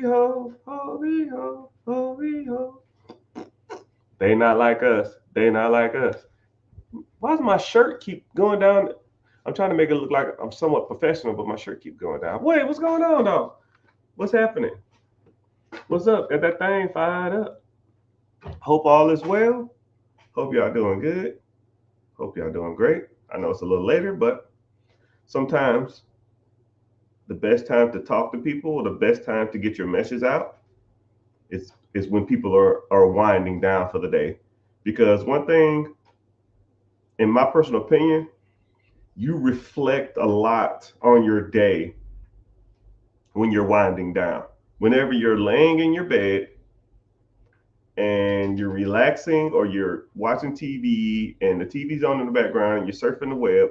ho, holy ho, holy ho. They not like us. They not like us. Why does my shirt keep going down? I'm trying to make it look like I'm somewhat professional, but my shirt keep going down. Wait, what's going on though? What's happening? What's up? Got that thing fired up. Hope all is well. Hope y'all doing good. Hope y'all doing great. I know it's a little later, but sometimes the best time to talk to people or the best time to get your message out is when people are winding down for the day. Because one thing, in my personal opinion, you reflect a lot on your day when you're winding down. Whenever you're laying in your bed and you're relaxing or you're watching TV and the TV's on in the background and you're surfing the web,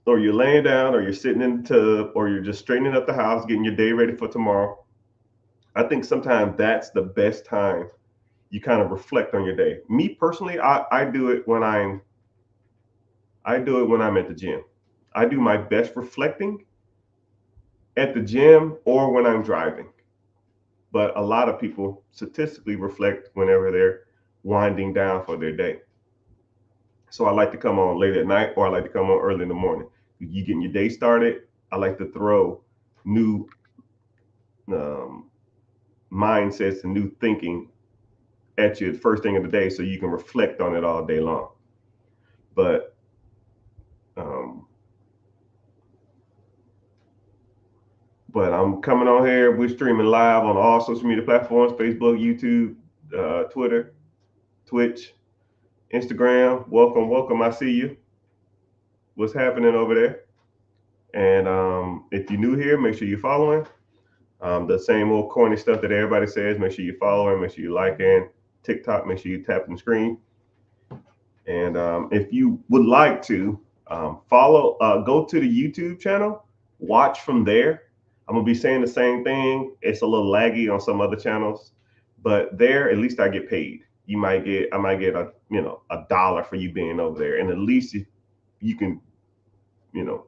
or you're laying down or you're sitting in the tub or you're just straightening up the house, getting your day ready for tomorrow, I think sometimes that's the best time you kind of reflect on your day. Me personally, I do it when I'm at the gym. I do my best reflecting at the gym or when I'm driving. But a lot of people statistically reflect whenever they're winding down for their day. So I like to come on late at night or I like to come on early in the morning. You getting your day started. I like to throw new um, mindsets and new thinking at you the first thing of the day so you can reflect on it all day long. But um, I'm coming on here. We're streaming live on all social media platforms: Facebook, YouTube, Twitter, Twitch, Instagram. Welcome, welcome. I see you. What's happening over there? And if you're new here, make sure you're following. The same old corny stuff that everybody says. Make sure you're following. Make sure you liking TikTok. Make sure you tap the screen. And if you would like to follow, go to the YouTube channel, watch from there. I'm gonna be saying the same thing. It's a little laggy on some other channels, but there at least I get paid. I might get $1 for you being over there, and at least you can you know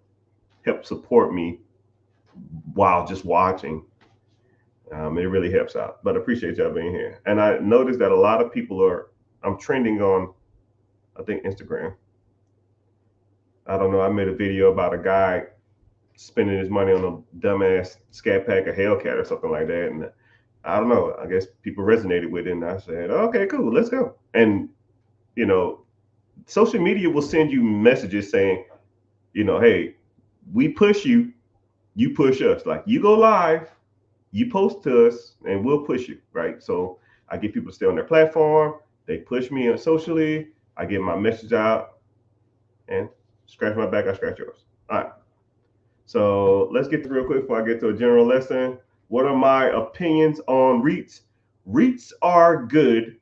help support me while just watching. It really helps out. But I appreciate y'all being here. And I noticed that a lot of people are. I'm trending on, I think, Instagram. I don't know. I made a video about a guy spending his money on a dumbass Scat Pack or Hellcat or something like that, and I don't know. I guess people resonated with it, and I said, "Okay, cool, let's go." And you know, social media will send you messages saying, "Hey, we push you, you push us. Like you go live, you post to us, and we'll push you, right?" So I get people to stay on their platform. They push me socially. I get my message out, and scratch my back, I scratch yours. All right. So let's get to real quick before I get to a general lesson. What are my opinions on REITs? REITs are good.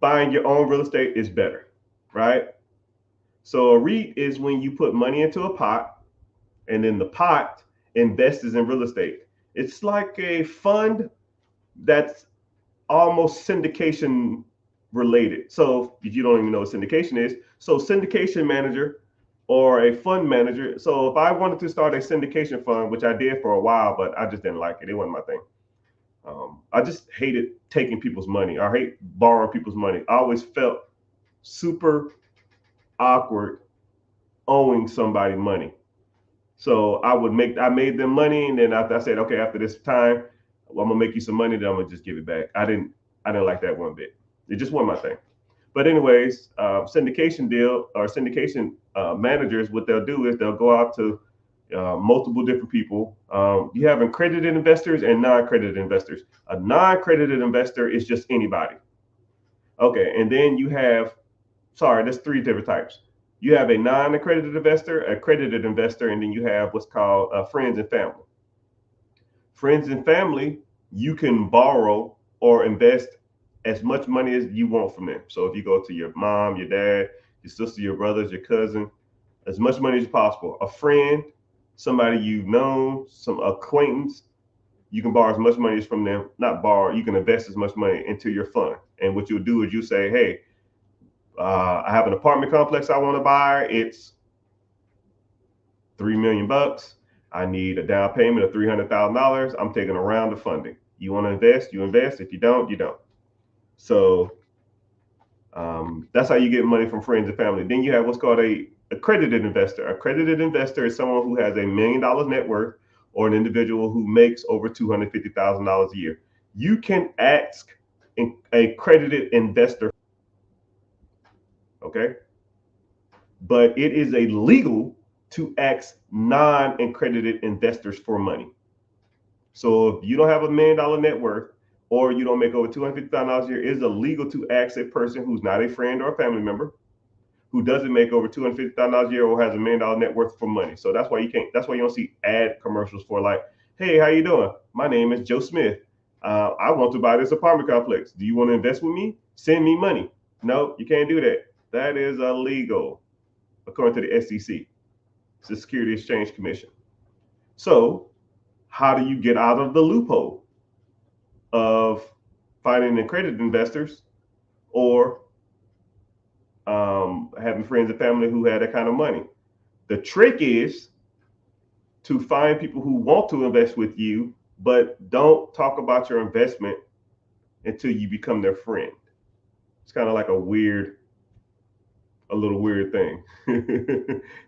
Buying your own real estate is better, right? So a REIT is when you put money into a pot and then the pot invests in real estate. It's like a fund that's almost syndication related. So if you don't even know what syndication is, so syndication manager or a fund manager. So if I wanted to start a syndication fund, which I did for a while, but I just didn't like it. It wasn't my thing. I just hated taking people's money. I hate borrowing people's money. I always felt super awkward owing somebody money. So I made them money, and then after I said, okay, after this time, well, I'm gonna make you some money, then I'm gonna just give it back. I didn't like that one bit. It just wasn't my thing. But anyways, syndication deal or syndication managers, what they'll do is they'll go out to multiple different people. You have accredited investors and non-accredited investors. A non-accredited investor is just anybody. Okay, and then you have, sorry, there's three different types. You have a non-accredited investor, accredited investor, and then you have what's called friends and family. Friends and family, you can borrow or invest as much money as you want from them. So if you go to your mom, your dad, your sister, your brothers, your cousin, as much money as possible. A friend, somebody you've known, some acquaintance, you can borrow as much money as from them. Not borrow, you can invest as much money into your fund. And what you'll do is you say, hey, I have an apartment complex I want to buy. It's $3 million. I need a down payment of $300,000. I'm taking a round of funding. You want to invest, you invest. If you don't, you don't. So that's how you get money from friends and family. Then you have what's called a accredited investor. Accredited investor is someone who has $1 million net worth or an individual who makes over $250,000 a year. You can ask a accredited investor, okay? But it is illegal to ask non-accredited investors for money. So if you don't have $1 million net worth or you don't make over $250,000 a year, it is illegal to ask a person who's not a friend or a family member who doesn't make over $250,000 a year or has $1 million net worth for money. So that's why you can't. That's why you don't see ad commercials for like, "Hey, how you doing? My name is Joe Smith. I want to buy this apartment complex. Do you want to invest with me? Send me money." No, you can't do that. That is illegal, according to the SEC, it's the Security Exchange Commission. So, how do you get out of the loophole of finding accredited investors or having friends and family who had that kind of money? The trick is to find people who want to invest with you, but don't talk about your investment until you become their friend. It's kind of like a little weird thing.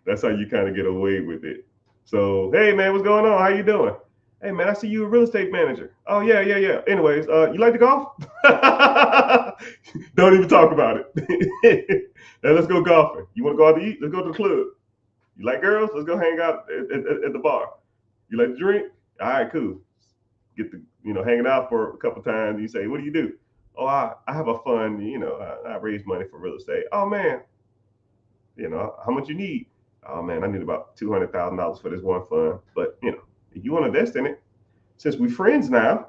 That's how you kind of get away with it. So, hey man, what's going on? How you doing? Hey man, I see you a real estate manager. Oh yeah. Anyways, you like to golf? Don't even talk about it. Now let's go golfing. You want to go out to eat? Let's go to the club. You like girls? Let's go hang out at the bar. You like to drink? All right, cool. Get the hanging out for a couple times. You say, what do you do? Oh, I have a fund. I raise money for real estate. Oh man, how much you need? Oh man, I need about $200,000 for this one fund. But if you want to invest in it, since we're friends now,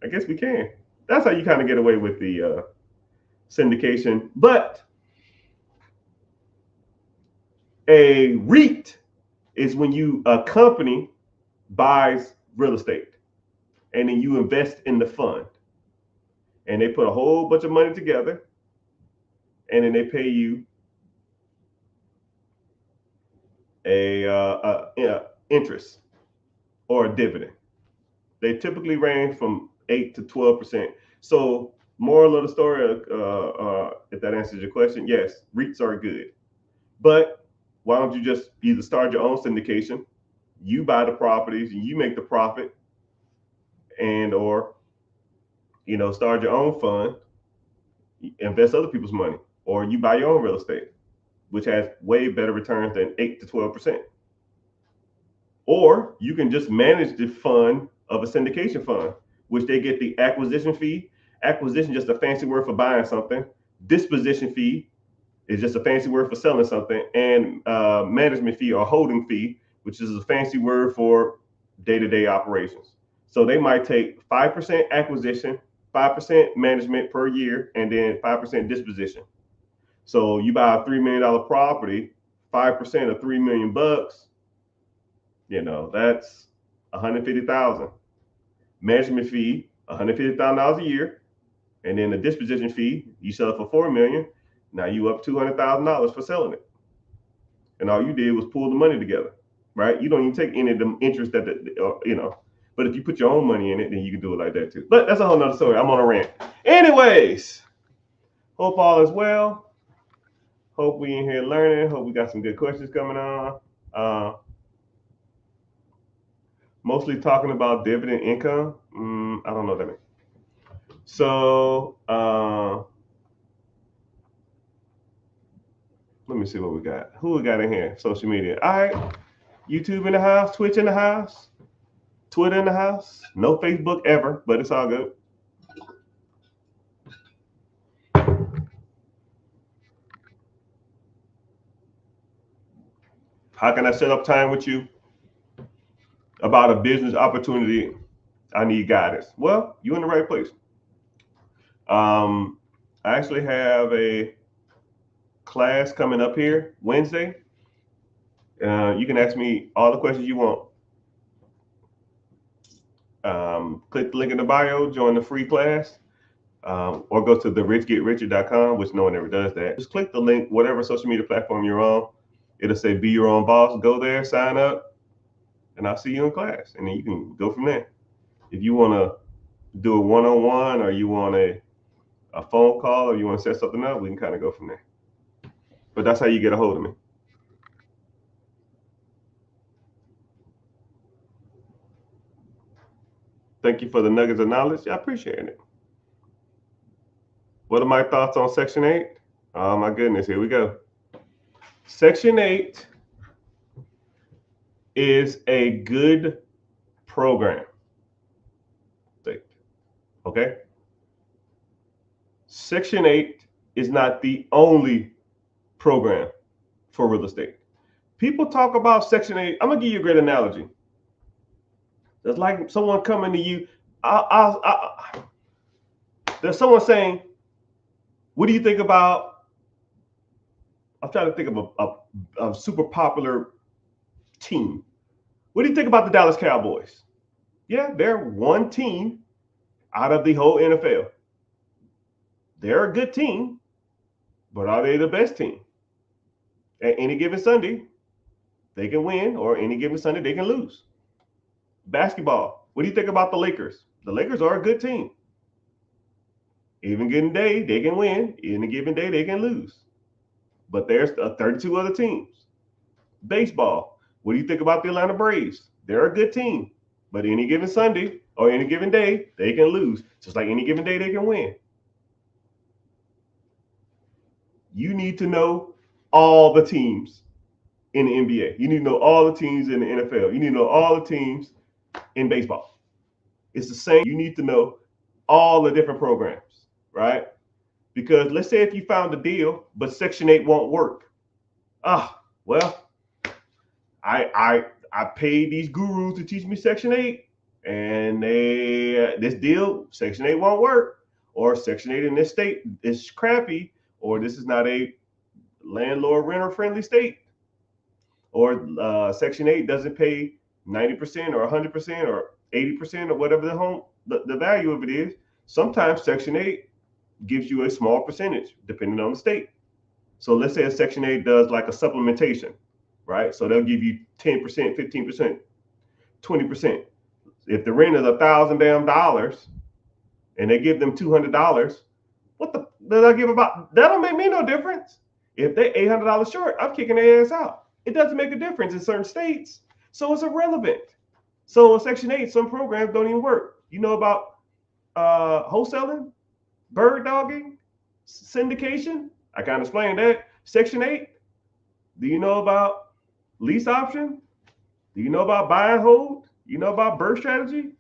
I guess we can. That's how you kind of get away with the syndication. But a REIT is when a company buys real estate and then you invest in the fund. And they put a whole bunch of money together and then they pay you a interest or a dividend. They typically range from 8 to 12%. So, moral of the story, if that answers your question, yes, REITs are good. But why don't you just either start your own syndication, you buy the properties and you make the profit, and or start your own fund, invest other people's money, or you buy your own real estate, which has way better returns than 8 to 12%. Or you can just manage the fund of a syndication fund, which they get the acquisition fee. Acquisition just a fancy word for buying something. Disposition fee is just a fancy word for selling something, and management fee or holding fee, which is a fancy word for day-to-day operations. So they might take 5% acquisition, 5% management per year, and then 5% disposition. So you buy a $3 million property, 5% of $3 million bucks, that's $150,000. Management fee, $150,000 a year, and then the disposition fee, you sell it for $4 million. Now you up $200,000 for selling it, and all you did was pull the money together, right? You don't even take any of the interest But if you put your own money in it, then you can do it like that too. But that's a whole nother story. I'm on a rant. Anyways, hope all is well. Hope we in here learning. Hope we got some good questions coming on. Mostly talking about dividend income. I don't know what that means. So let me see what we got. Who we got in here? Social media. All right. YouTube in the house. Twitch in the house. Twitter in the house. No Facebook ever, but it's all good. How can I set up time with you about a business opportunity? I need guidance. Well, you're in the right place. I actually have a class coming up here Wednesday. You can ask me all the questions you want. Click the link in the bio, join the free class, or go to therichgetricher.com, which no one ever does that. Just click the link, whatever social media platform you're on. It'll say be your own boss. Go there, sign up. and I'll see you in class, and then you can go from there. If you want to do a one-on-one, or you want a phone call, or you want to set something up, we can kind of go from there. But that's how you get a hold of me. Thank you for the nuggets of knowledge. I appreciate it. What are my thoughts on Section 8? Oh my goodness, here we go. Section 8 is a good program. Okay? Section 8 is not the only program for real estate. People talk about Section 8. I'm going to give you a great analogy. It's like someone coming to you. There's someone saying, what do you think about? I'm trying to think of a super popular team. What do you think about the Dallas Cowboys? Yeah, they're one team out of the whole NFL. They're a good team, but are they the best team? At any given Sunday, they can win, or any given Sunday, they can lose. Basketball, what do you think about the Lakers? The Lakers are a good team. Even given day, they can win. Any given day, they can lose. But there's 32 other teams. Baseball, what do you think about the Atlanta Braves? They're a good team, but any given Sunday or any given day, they can lose. Just like any given day, they can win. You need to know all the teams in the NBA. You need to know all the teams in the NFL. You need to know all the teams in baseball. It's the same. You need to know all the different programs, right? Because let's say if you found a deal, but Section 8 won't work. Well, I paid these gurus to teach me Section 8, and this deal, Section 8 won't work, or Section 8 in this state is crappy, or this is not a landlord renter friendly state, or Section 8 doesn't pay 90% or 100% or 80% or whatever the value of it is. Sometimes Section 8 gives you a small percentage depending on the state. So let's say a Section 8 does like a supplementation, right? So they'll give you 10%, 15%, 20%. If the rent is $1,000 and they give them $200, what the does I give about? That don't make me no difference. If they're $800 short, I'm kicking their ass out. It doesn't make a difference in certain states, so it's irrelevant. So in Section 8, some programs don't even work. You know about wholesaling, bird dogging, syndication? I kind of explained that. Section 8, do you know about lease option? Do you know about buy and hold? You know about bird strategy?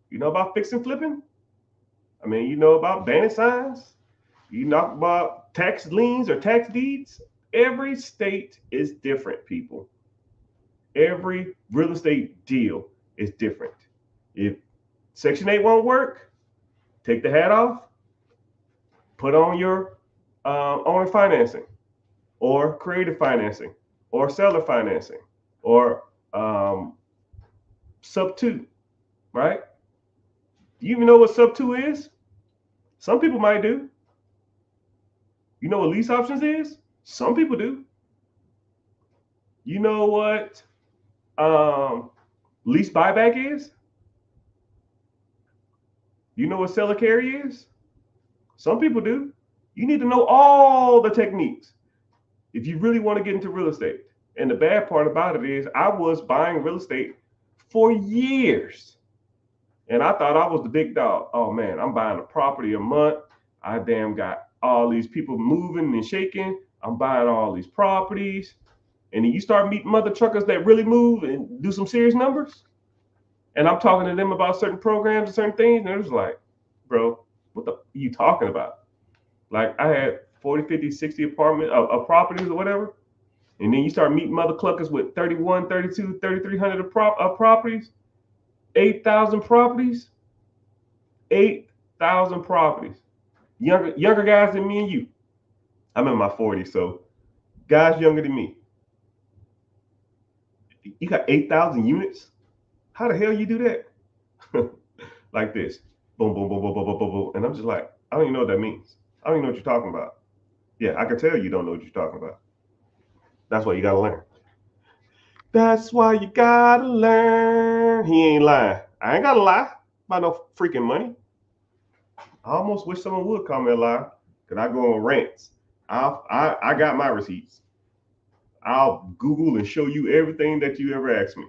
You know about fix and flipping? I mean, you know about bandit signs? You know about tax liens or tax deeds? Every state is different, people. Every real estate deal is different. If Section 8 won't work, take the hat off, put on your owner financing, or creative financing, or seller financing, or sub 2, right? Do you even know what sub 2 is? Some people might do. You know what lease options is? Some people do. You know what lease buyback is? You know what seller carry is? Some people do. You need to know all the techniques if you really want to get into real estate. And the bad part about it is I was buying real estate for years. And I thought I was the big dog. Oh man, I'm buying a property a month. I damn got all these people moving and shaking. I'm buying all these properties. And then you start meeting mother truckers that really move and do some serious numbers. And I'm talking to them about certain programs and certain things. And they're just like, bro, what the are you talking about? Like I had 40, 50, 60 properties or whatever. And then you start meeting mother cluckers with 31, 32, 3,300 properties, 8,000 properties, 8,000 properties. Younger guys than me and you. I'm in my 40s, so guys younger than me. You got 8,000 units? How the hell you do that? Like this. Boom, boom, boom, boom, boom, boom, boom, boom. And I'm just like, I don't even know what that means. I don't even know what you're talking about. Yeah, I can tell you don't know what you're talking about. That's what you got to learn. That's why you gotta learn. He ain't lying. I ain't gotta lie about no freaking money. I almost wish someone would call me a liar, because I go on rants. I got my receipts. I'll Google and show you everything that you ever asked me.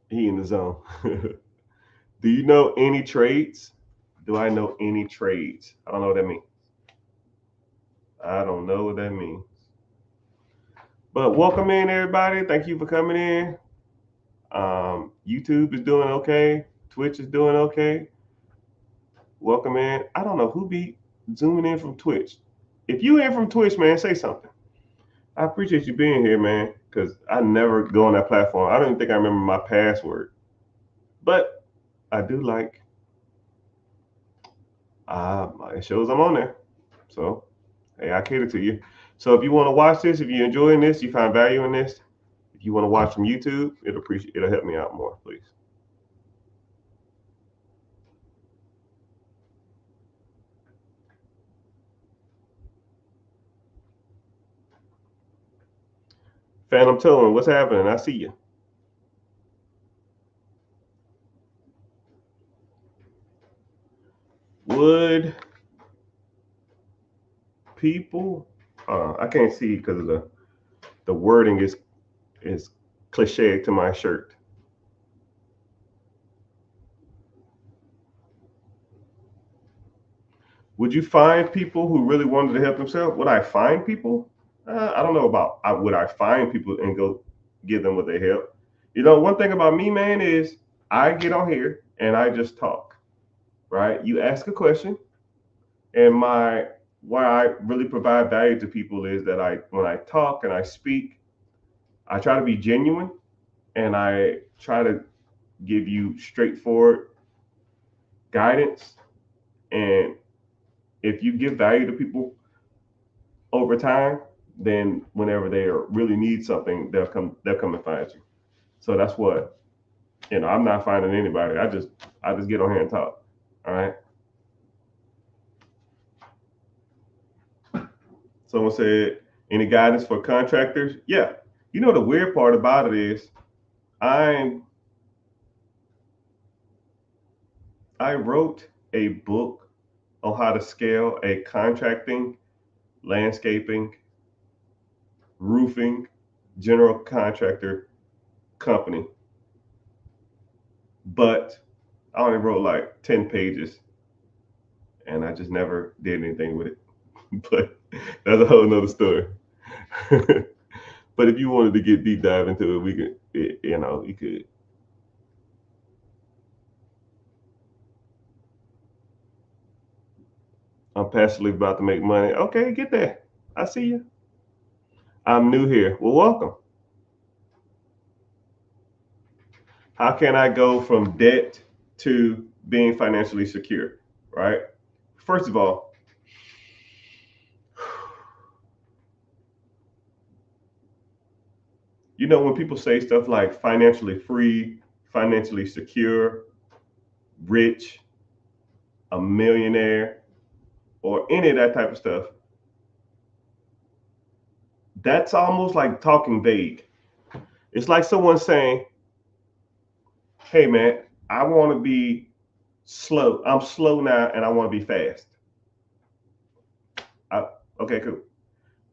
He in the zone. Do you know any trades? Do I know any trades? I don't know what that means. I don't know what that means. But welcome in, everybody. Thank you for coming in. YouTube is doing okay. Twitch is doing okay. Welcome in. I don't know who be zooming in from Twitch. If you in from Twitch, man, say something. I appreciate you being here, man, because I never go on that platform. I don't even think I remember my password. But I do like, it shows I'm on there. So, hey, I cater to you. So if you want to watch this, if you're enjoying this, you find value in this, if you want to watch from YouTube, it'll help me out more, please. Phantom Towing, what's happening? I see you. Would people? I can't see because of the wording is cliche to my shirt. Would you find people who really wanted to help themselves? Would I find people? I don't know about would I find people and go give them what they help. You know, one thing about me, man, is I get on here and I just talk. Right? You ask a question, and why I really provide value to people is that when I talk and I speak, I try to be genuine and I try to give you straightforward guidance. And if you give value to people over time, then whenever they really need something, they'll come and find you. So that's what, I'm not finding anybody. I just get on here and talk. All right. Someone said, any guidance for contractors? Yeah. You know, the weird part about it is I wrote a book on how to scale a contracting, landscaping, roofing, general contractor company. But I only wrote like 10 pages and I just never did anything with it. But that's a whole nother story. But if you wanted to get deep dive into it, we could, you could. I'm passionately about to make money. Okay, get there. I see you. I'm new here. Well, welcome. How can I go from debt to being financially secure? Right? First of all, when people say stuff like financially free, financially secure, rich, a millionaire, or any of that type of stuff, that's almost like talking vague. It's like someone saying, hey, man, I want to be slow. I'm slow now and I want to be fast. Okay, cool.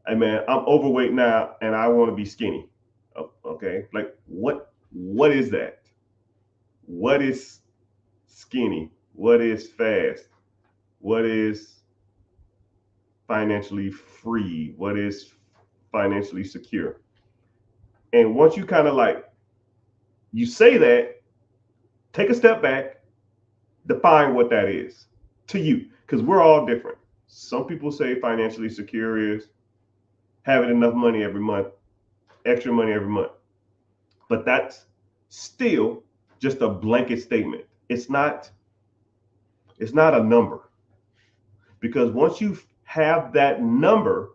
Hey, man, I'm overweight now and I want to be skinny. Okay, like what is that? What is skinny? What is fast? What is financially free? What is financially secure? And once you kind of like you say that, take a step back, define what that is to you, because we're all different. Some people say financially secure is having enough money every month, extra money every month. But that's still just a blanket statement. It's not a number. Because once you have that number,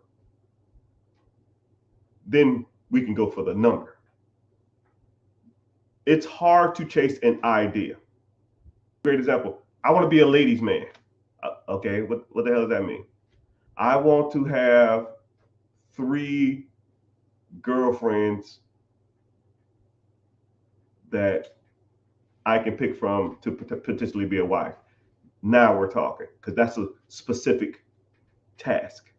then we can go for the number. It's hard to chase an idea. Great example. I want to be a ladies' man. Okay, what the hell does that mean? I want to have 3 girlfriends that I can pick from to potentially be a wife. Now we're talking, because that's a specific task.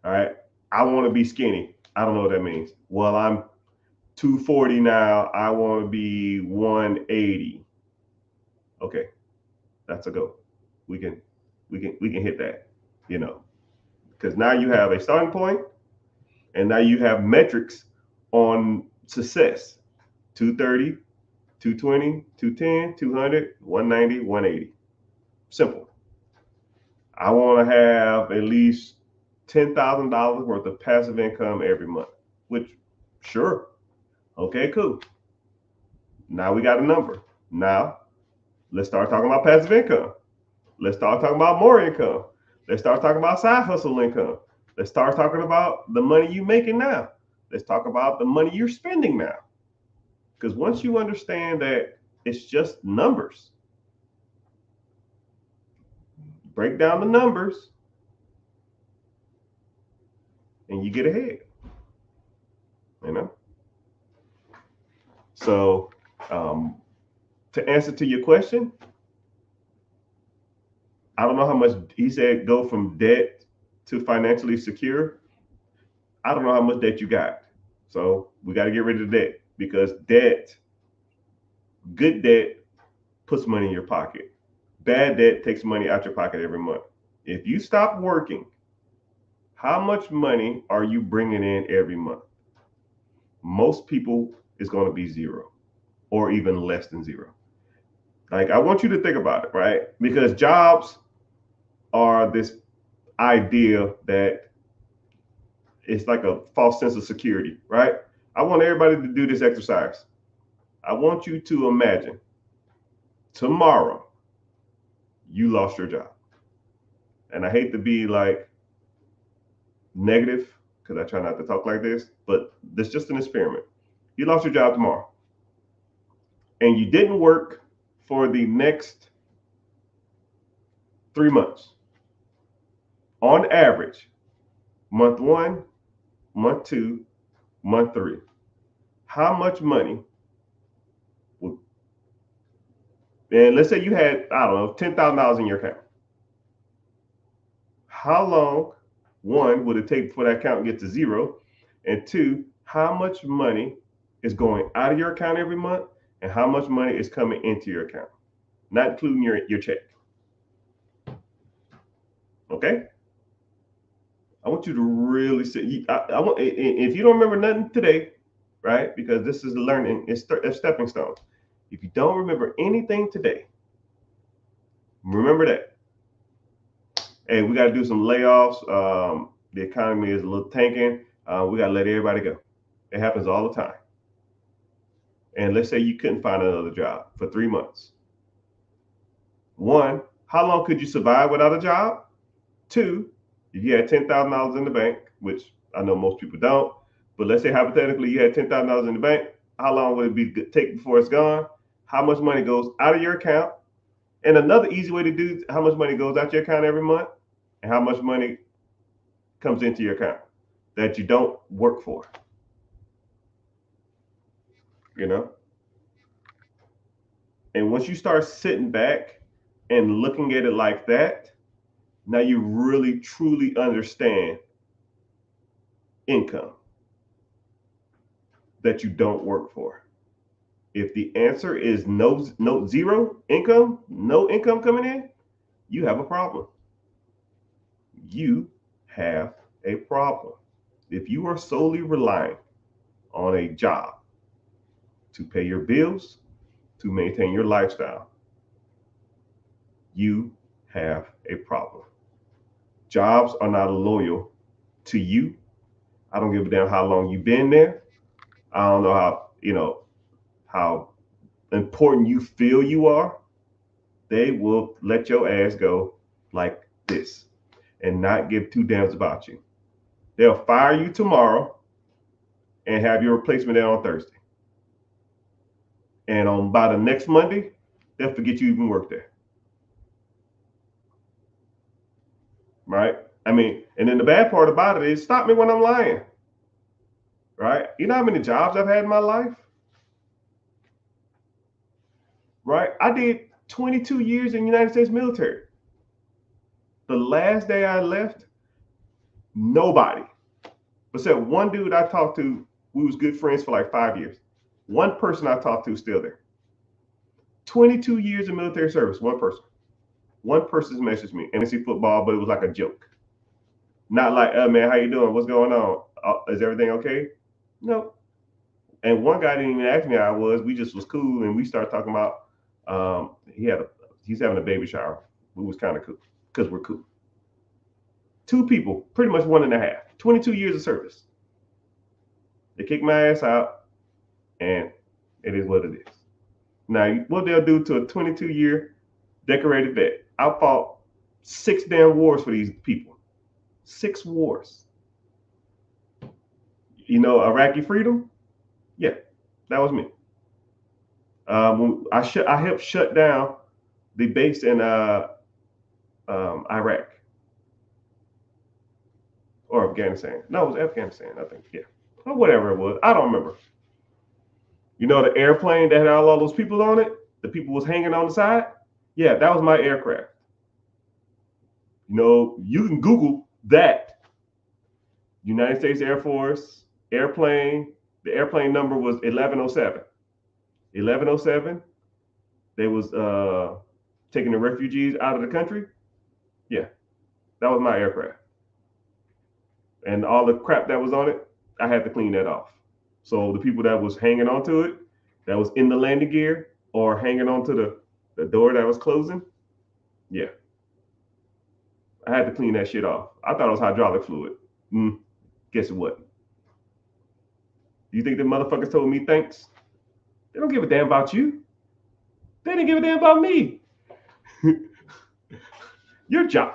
All right. I want to be skinny. I don't know what that means. Well, I'm 240 now. I want to be 180. Okay, that's a go. We can hit that, you know, because now you have a starting point, and now you have metrics on success. 230, 220, 210, 200, 190, 180. Simple. I want to have at least $10,000 worth of passive income every month, which, sure. Okay, cool. Now we got a number. Now let's start talking about passive income. Let's start talking about more income. Let's start talking about side hustle income. Let's start talking about the money you're making now. Let's talk about the money you're spending now. Because once you understand that it's just numbers, break down the numbers, and you get ahead. You know? So, to answer to your question, I don't know how much he said go from debt to financially secure. I don't know how much debt you got. So we got to get rid of debt, because debt, good debt, puts money in your pocket. Bad debt takes money out your pocket every month. If you stop working, how much money are you bringing in every month? Most people is going to be zero, or even less than zero. Like, I want you to think about it, right? Because jobs are this idea that it's like a false sense of security, right? I want everybody to do this exercise. I want you to imagine tomorrow you lost your job. And I hate to be like negative, because I try not to talk like this, but this is just an experiment. You lost your job tomorrow, and you didn't work for the next 3 months. On average, month 1, month 2, month 3. How much money would, and let's say you had, I don't know, $10,000 in your account. How long, 1, would it take for that account to get to zero? And 2, how much money is going out of your account every month, and how much money is coming into your account, not including your check? Okay? I want you to really sit. I want, if you don't remember nothing today, right? Because this is learning, it's a stepping stone. If you don't remember anything today, remember that. Hey, we got to do some layoffs. The economy is a little tanking. We got to let everybody go. It happens all the time. And let's say you couldn't find another job for 3 months. 1, how long could you survive without a job? 2, if you had $10,000 in the bank, which I know most people don't, but let's say hypothetically you had $10,000 in the bank, how long would it take before it's gone? How much money goes out of your account? And another easy way to do how much money goes out your account every month, and how much money comes into your account that you don't work for. You know? And once you start sitting back and looking at it like that, now you really truly understand income that you don't work for. If the answer is no, zero income, no income coming in, you have a problem. You have a problem. If you are solely relying on a job to pay your bills, to maintain your lifestyle, you have a problem. Jobs are not loyal to you. I don't give a damn how long you've been there. I don't know how important you feel you are. They will let your ass go like this and not give 2 damns about you. They'll fire you tomorrow and have your replacement there on Thursday. And by the next Monday, they'll forget you even worked there. right? I mean, and then the bad part about it is stop me when I'm lying, right? You know how many jobs I've had in my life, right? I did 22 years in the United States military. The last day I left, nobody, except one dude I talked to, we was good friends for like 5 years. One person I talked to is still there. 22 years of military service, one person. One person's messaged me, fantasy football, but it was like a joke. Not like, man, how you doing? What's going on? Is everything okay? No. And one guy didn't even ask me how I was. We just was cool, and we started talking about he's having a baby shower. We was kind of cool because we're cool. Two people, pretty much 1.5. 22 years of service. They kicked my ass out, and it is what it is. Now, what they'll do to a 22-year decorated vet? I fought 6 damn wars for these people. 6 wars. You know, Iraqi freedom? Yeah, that was me. When I helped shut down the base in Iraq or Afghanistan. No, it was Afghanistan, I think. Yeah, or whatever it was. I don't remember. You know the airplane that had all those people on it? The people was hanging on the side? Yeah, that was my aircraft. You know, you can Google that. United States Air Force airplane. The airplane number was 1107. 1107. They was taking the refugees out of the country. Yeah, that was my aircraft. And all the crap that was on it, I had to clean that off. So the people that was hanging onto it, that was in the landing gear or hanging onto the door that was closing, yeah, I had to clean that shit off. I thought it was hydraulic fluid. Guess what? You think the motherfuckers told me thanks? They don't give a damn about you. They didn't give a damn about me. Your job?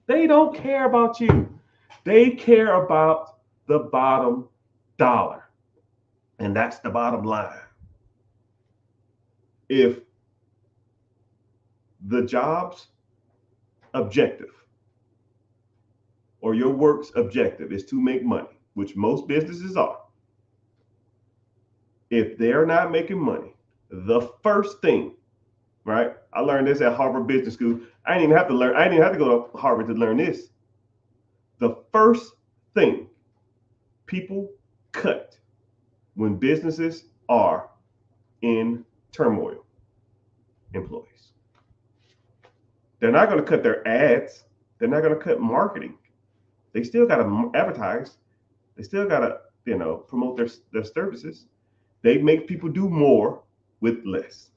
They don't care about you. They care about the bottom dollar. And that's the bottom line. If the job's objective or your work's objective is to make money, which most businesses are, if they're not making money, the first thing, right? I learned this at Harvard Business School. I didn't even have to go to Harvard to learn this. The first thing people cut when businesses are in turmoil, employees. They're not going to cut their ads. They're not going to cut marketing. They still got to advertise. They still got to, promote their services. They make people do more with less.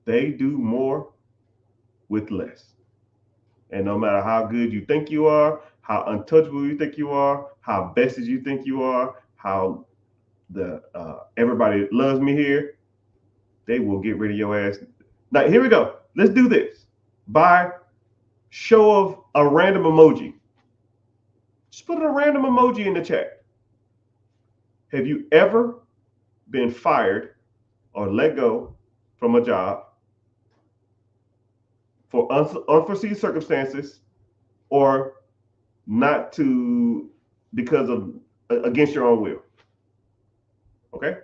They do more with less. And no matter how good you think you are, how untouchable you think you are, how bested you think you are, how everybody loves me here, they will get rid of your ass. Now, here we go. Let's do this. By show of a random emoji. Just put a random emoji in the chat. Have you ever been fired or let go from a job for unforeseen circumstances or not to because of against your own will? Okay?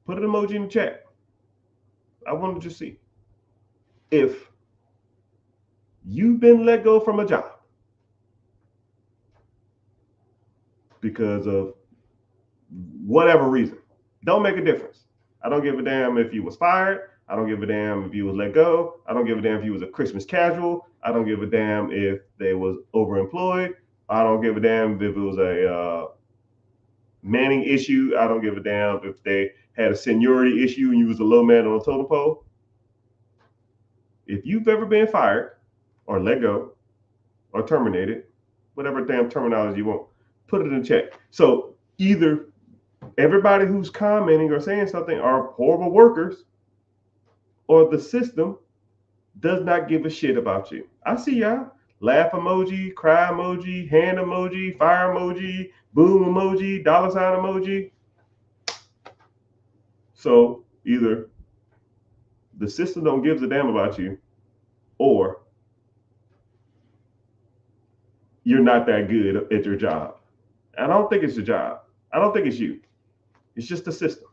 Put an emoji in the chat. I want to just see if you've been let go from a job because of whatever reason. Don't make a difference. I don't give a damn if you was fired. I don't give a damn if you was let go. I don't give a damn if you was a Christmas casual. I don't give a damn if they was overemployed. I don't give a damn if it was a manning issue. I don't give a damn if they had a seniority issue and you was a low man on a totem pole. If you've ever been fired or let go or terminated, whatever damn terminology you want, put it in the chat. So either everybody who's commenting or saying something are horrible workers, or the system does not give a shit about you. I see y'all. Laugh emoji, cry emoji, hand emoji, fire emoji, boom emoji, dollar sign emoji. So either the system don't give a damn about you, or you're not that good at your job. I don't think it's your job. I don't think it's you. It's just the system.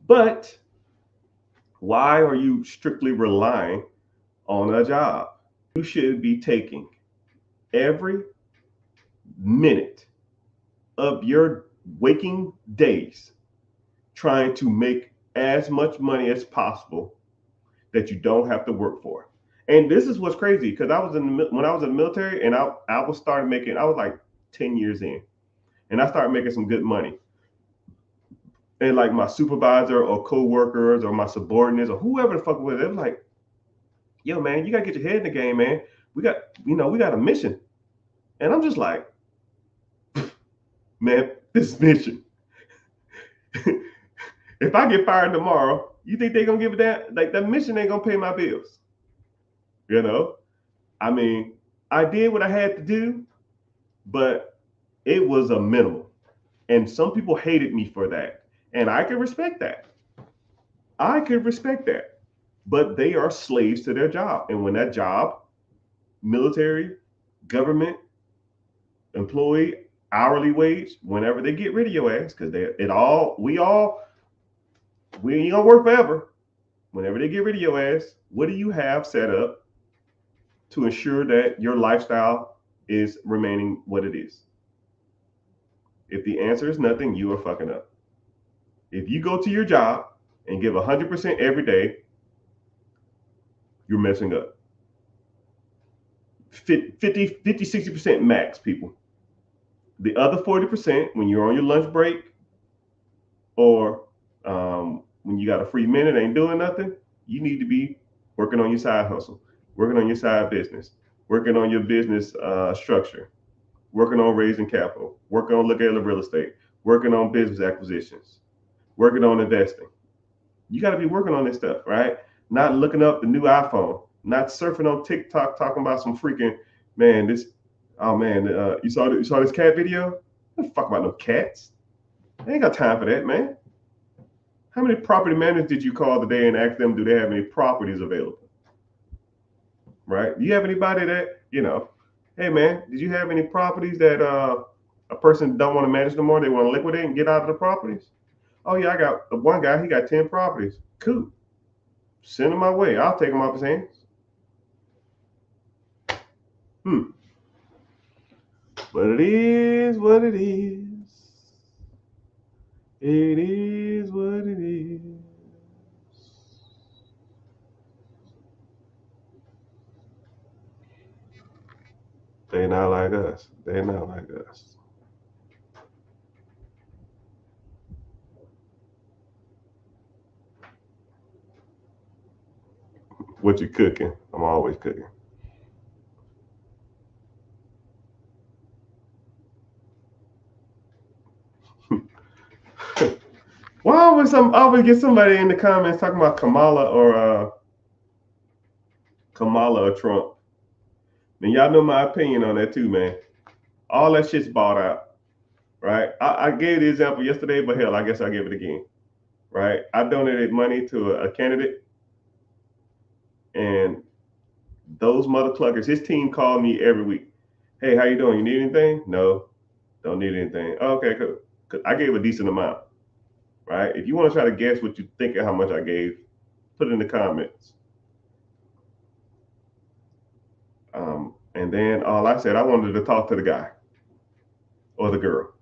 But why are you strictly relying on a job? You should be taking every minute of your waking days trying to make as much money as possible that you don't have to work for. And this is what's crazy, because when I was in the military, and I was started making, I was like 10 years in, and I started making some good money. And like my supervisor or co-workers or my subordinates or whoever the fuck it was like, yo, man, you gotta get your head in the game, man. We got a mission. And I'm just like, man, this mission. If I get fired tomorrow, you think they're gonna give a damn? Like, that mission ain't gonna pay my bills. You know? I mean, I did what I had to do, but it was a minimal. And some people hated me for that. And I can respect that. I could respect that. But they are slaves to their job. And when that job, military, government, employee, hourly wage, whenever they get rid of your ass, because we ain't gonna work forever. Whenever they get rid of your ass, what do you have set up to ensure that your lifestyle is remaining what it is? If the answer is nothing, you are fucking up. If you go to your job and give 100% every day, you're messing up. 50, 60% max, people. The other 40%, when you're on your lunch break or when you got a free minute, ain't doing nothing, you need to be working on your side hustle, working on your side business, working on your business structure, working on raising capital, working on looking at real estate, working on business acquisitions, working on investing. You got to be working on this stuff, right? Not looking up the new iPhone, not surfing on TikTok talking about some freaking, man, this, oh man, you saw this cat video? Don't fuck about no cats. I ain't got time for that, man. How many property managers did you call today and ask them, do they have any properties available? Right? Do you have anybody that, hey man, did you have any properties that a person don't want to manage no more? They want to liquidate and get out of the properties? Oh yeah, I got one guy, he got 10 properties. Cool. Send him my way. I'll take him off his hands. But it is what it is. It is what it is. They not like us. They not like us. What you cooking? I'm always cooking. Why always get somebody in the comments talking about Kamala or Trump? And y'all know my opinion on that too, man. All that shit's bought out, right? I gave the example yesterday, but hell, I guess I'll give it again, right? I donated money to a candidate, and those mother cluckers, his team called me every week. Hey, how you doing? You need anything? No, don't need anything. Oh, okay, cool. Cause I gave a decent amount, right? If you want to try to guess what you think of how much I gave, put it in the comments. And then all I said, I wanted to talk to the guy or the girl.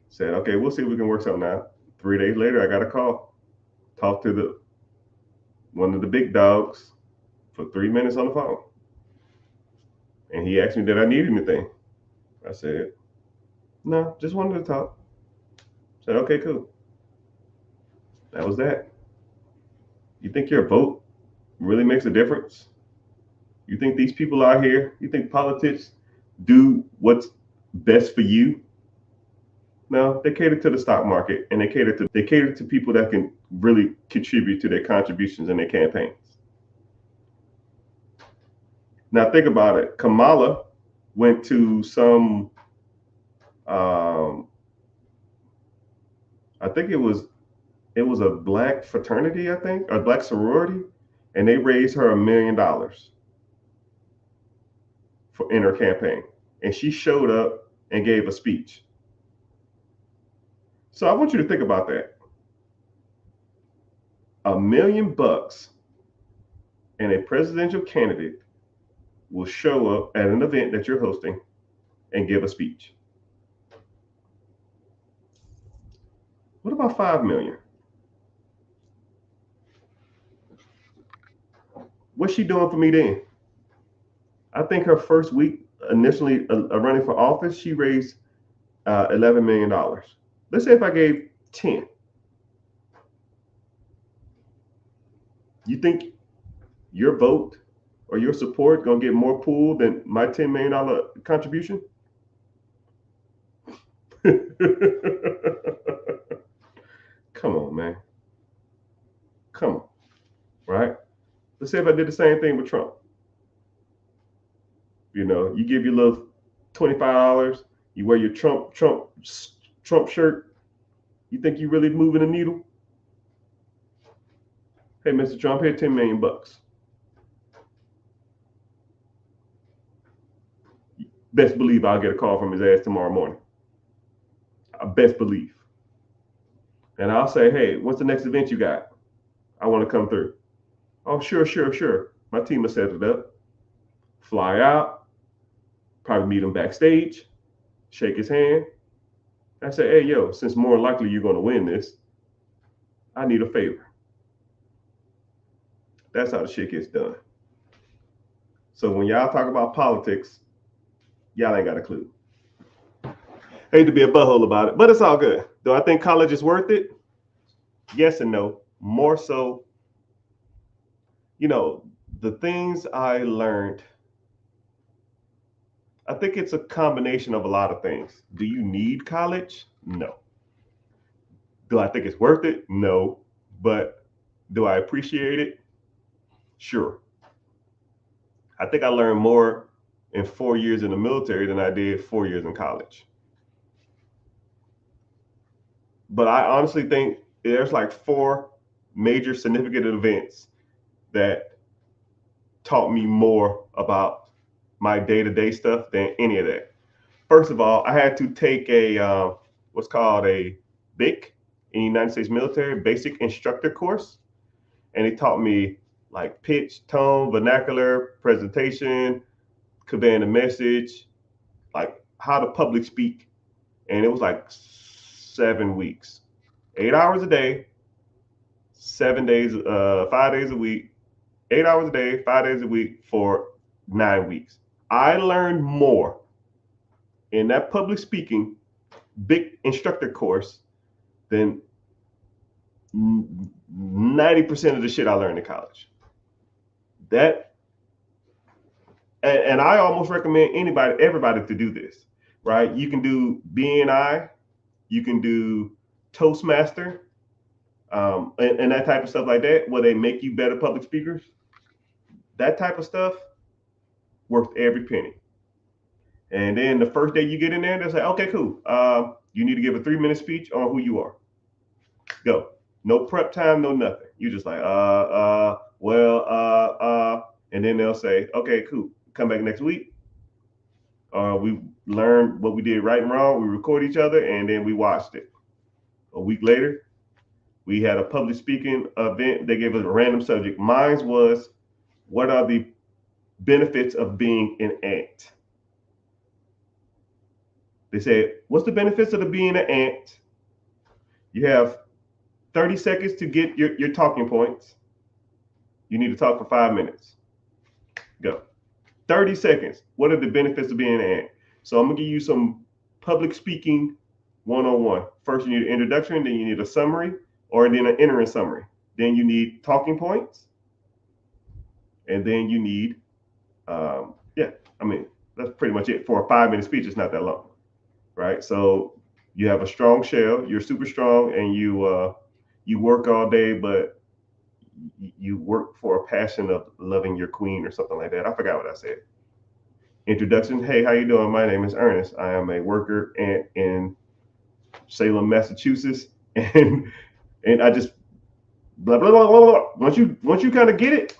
Said, okay, we'll see if we can work something out. 3 days later, I got a call. Talked to one of the big dogs for 3 minutes on the phone. And he asked me, did I need anything? I said, no, just wanted to talk. Said, okay, cool. That was that. You think your vote really makes a difference? You think these people out here, you think politics do what's best for you? No, they cater to the stock market, and they cater to people that can really contribute to their contributions in their campaigns. Now think about it. Kamala went to some, I think it was It was a black fraternity, I think, or black sorority, and they raised her $1 million for in her campaign, and she showed up and gave a speech. So I want you to think about that. $1 million and a presidential candidate will show up at an event that you're hosting and give a speech. What about 5 million? What's she doing for me then? I think her first week initially running for office, she raised $11 million. Let's say if I gave 10, you think your vote or your support gonna get more pull than my $10 million contribution? Come on, man. Come on, right? Let's say if I did the same thing with Trump. You give your little $25, you wear your Trump shirt. You think you really moving the needle? Hey, Mr. Trump, here $10 million. Best believe I'll get a call from his ass tomorrow morning. I best believe. And I'll say, hey, what's the next event you got? I want to come through. Oh, sure. My team will set it up. Fly out, probably meet him backstage, shake his hand. I say, hey, yo, since more likely you're going to win this, I need a favor. That's how the shit gets done. So when y'all talk about politics, y'all ain't got a clue. Hate to be a butthole about it, but it's all good. Do I think college is worth it? Yes and no. More so, the things I learned, I think it's a combination of a lot of things. Do you need college? No. Do I think it's worth it? No. But do I appreciate it? Sure. I think I learned more in 4 years in the military than I did 4 years in college. But I honestly think there's like 4 major significant events that taught me more about my day-to-day stuff than any of that. First of all, I had to take what's called a BIC in the United States military, basic instructor course. And it taught me like pitch, tone, vernacular, presentation, conveying a message, like how to public speak. And it was like 7 weeks, 8 hours a day, 7 days, 5 days a week, 8 hours a day, 5 days a week for 9 weeks. I learned more in that public speaking big instructor course than 90% of the shit I learned in college. And I almost recommend everybody to do this, right? You can do BNI, you can do Toastmaster, and that type of stuff like that, where they make you better public speakers. That type of stuff worth every penny. And then the first day you get in there, they'll say, okay, cool. You need to give a 3-minute speech on who you are. Go. No prep time, no nothing. You just like, and then they'll say, okay, cool. Come back next week. We learned what we did right and wrong. We record each other, and then we watched it. A week later, we had a public speaking event. They gave us a random subject. Mine was, what are the benefits of being an ant? They said, what's the benefits of being an ant? You have 30 seconds to get your talking points. You need to talk for 5 minutes. Go. 30 seconds. What are the benefits of being an ant? So I'm going to give you some public speaking one-on-one. First, you need an introduction, then you need a summary, or then an entering summary. Then you need talking points. And then you need, that's pretty much it. For a 5-minute speech, it's not that long, right? So you have a strong shell, you're super strong, and you work all day, but you work for a passion of loving your queen or something like that. I forgot what I said. Introduction. Hey, how you doing? My name is Ernest. I am a worker in Salem, Massachusetts, and And I just blah blah blah blah blah. Once you kind of get it,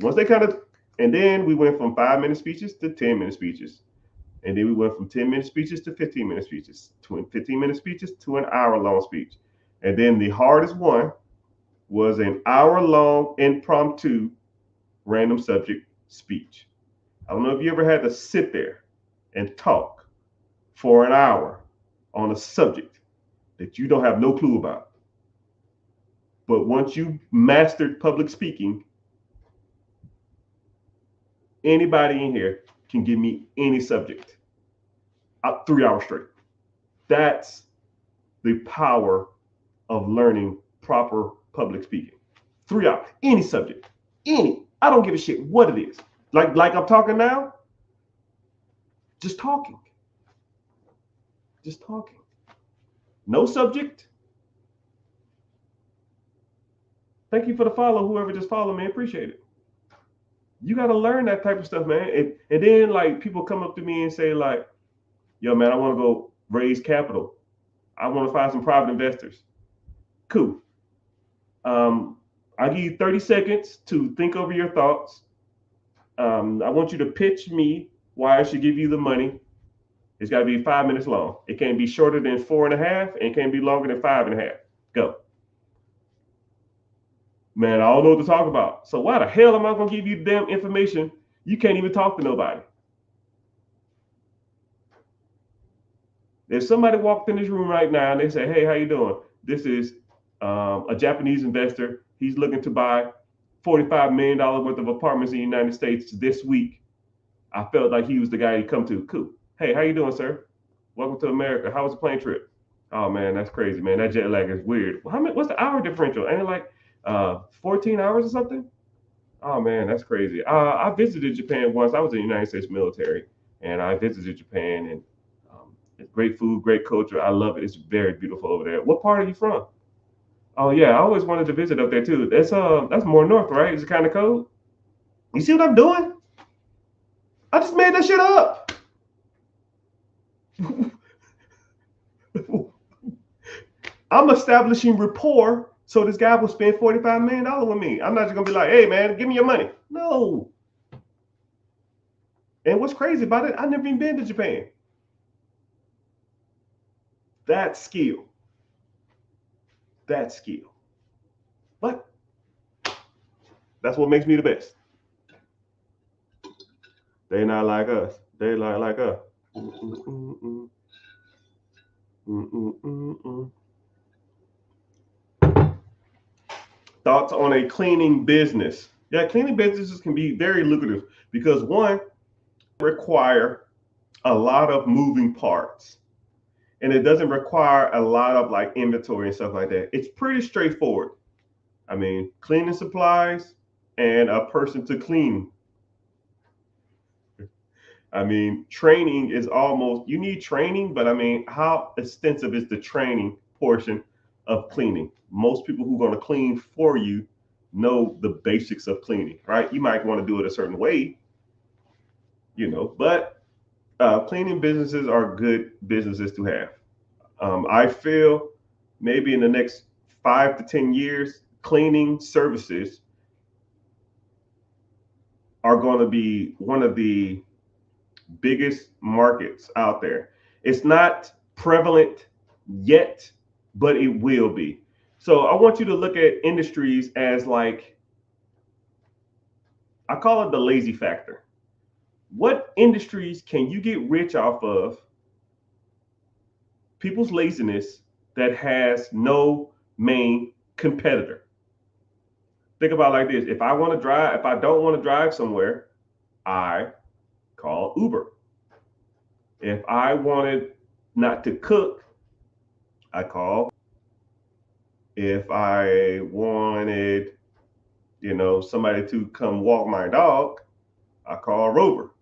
once they kind of, and then we went from 5 minute speeches to 10 minute speeches, and then we went from 10 minute speeches to 15 minute speeches, to 15 minute speeches to an hour long speech, and then the hardest one was an hour long impromptu random subject speech. I don't know if you ever had to sit there and talk for an hour on a subject that you don't have no clue about. But once you mastered public speaking, anybody in here can give me any subject 3 hours straight. That's the power of learning proper public speaking. 3 hours, any subject, any. I don't give a shit what it is. Like I'm talking now, just talking. Just talking. No subject. Thank you for the follow, whoever just followed me. Appreciate it. You got to learn that type of stuff, man. And then like people come up to me and say like, yo, man, I want to go raise capital. I want to find some private investors. Cool. I'll give you 30 seconds to think over your thoughts. I want you to pitch me why I should give you the money. It's got to be 5 minutes long. It can't be shorter than 4.5, and it can't be longer than 5.5. Go. Man, I don't know what to talk about. So why the hell am I going to give you the damn information? You can't even talk to nobody. If somebody walked in this room right now and they say, hey, how you doing? This is a Japanese investor. He's looking to buy $45 million worth of apartments in the United States this week. I felt like he was the guy you come to. Cool. Hey, how you doing, sir? Welcome to America. How was the plane trip? Oh, man, that's crazy, man. That jet lag is weird. What's the hour differential? Ain't it like 14 hours or something? Oh, man, that's crazy. I visited Japan once. I was in the United States military, and I visited Japan, and it's great food, great culture. I love it. It's very beautiful over there. What part are you from? Oh, yeah, I always wanted to visit up there, too. That's more north, right? Is it kind of cold? You see what I'm doing? I just made that shit up. I'm establishing rapport so this guy will spend $45 million with me. I'm not just going to be like, hey, man, give me your money. No. And what's crazy about it, I've never even been to Japan. That skill. But that's what makes me the best. They not like us. They like us. Thoughts on a cleaning business? Yeah, cleaning businesses can be very lucrative because one, require a lot of moving parts, and it doesn't require a lot of like inventory and stuff like that. It's pretty straightforward. I mean, cleaning supplies and a person to clean. I mean, training is almost, you need training, but I mean, how extensive is the training portion of cleaning? Most people who are going to clean for you know the basics of cleaning, right? You might want to do it a certain way, but cleaning businesses are good businesses to have. I feel maybe in the next 5 to 10 years, cleaning services are going to be one of the biggest markets out there. It's not prevalent yet, but it will be. So I want you to look at industries as like, I call it the lazy factor. What industries can you get rich off of people's laziness that has no main competitor? Think about it like this. If I don't want to drive somewhere, I call Uber. If I wanted not to cook, I call. If I wanted, somebody to come walk my dog, I call Rover.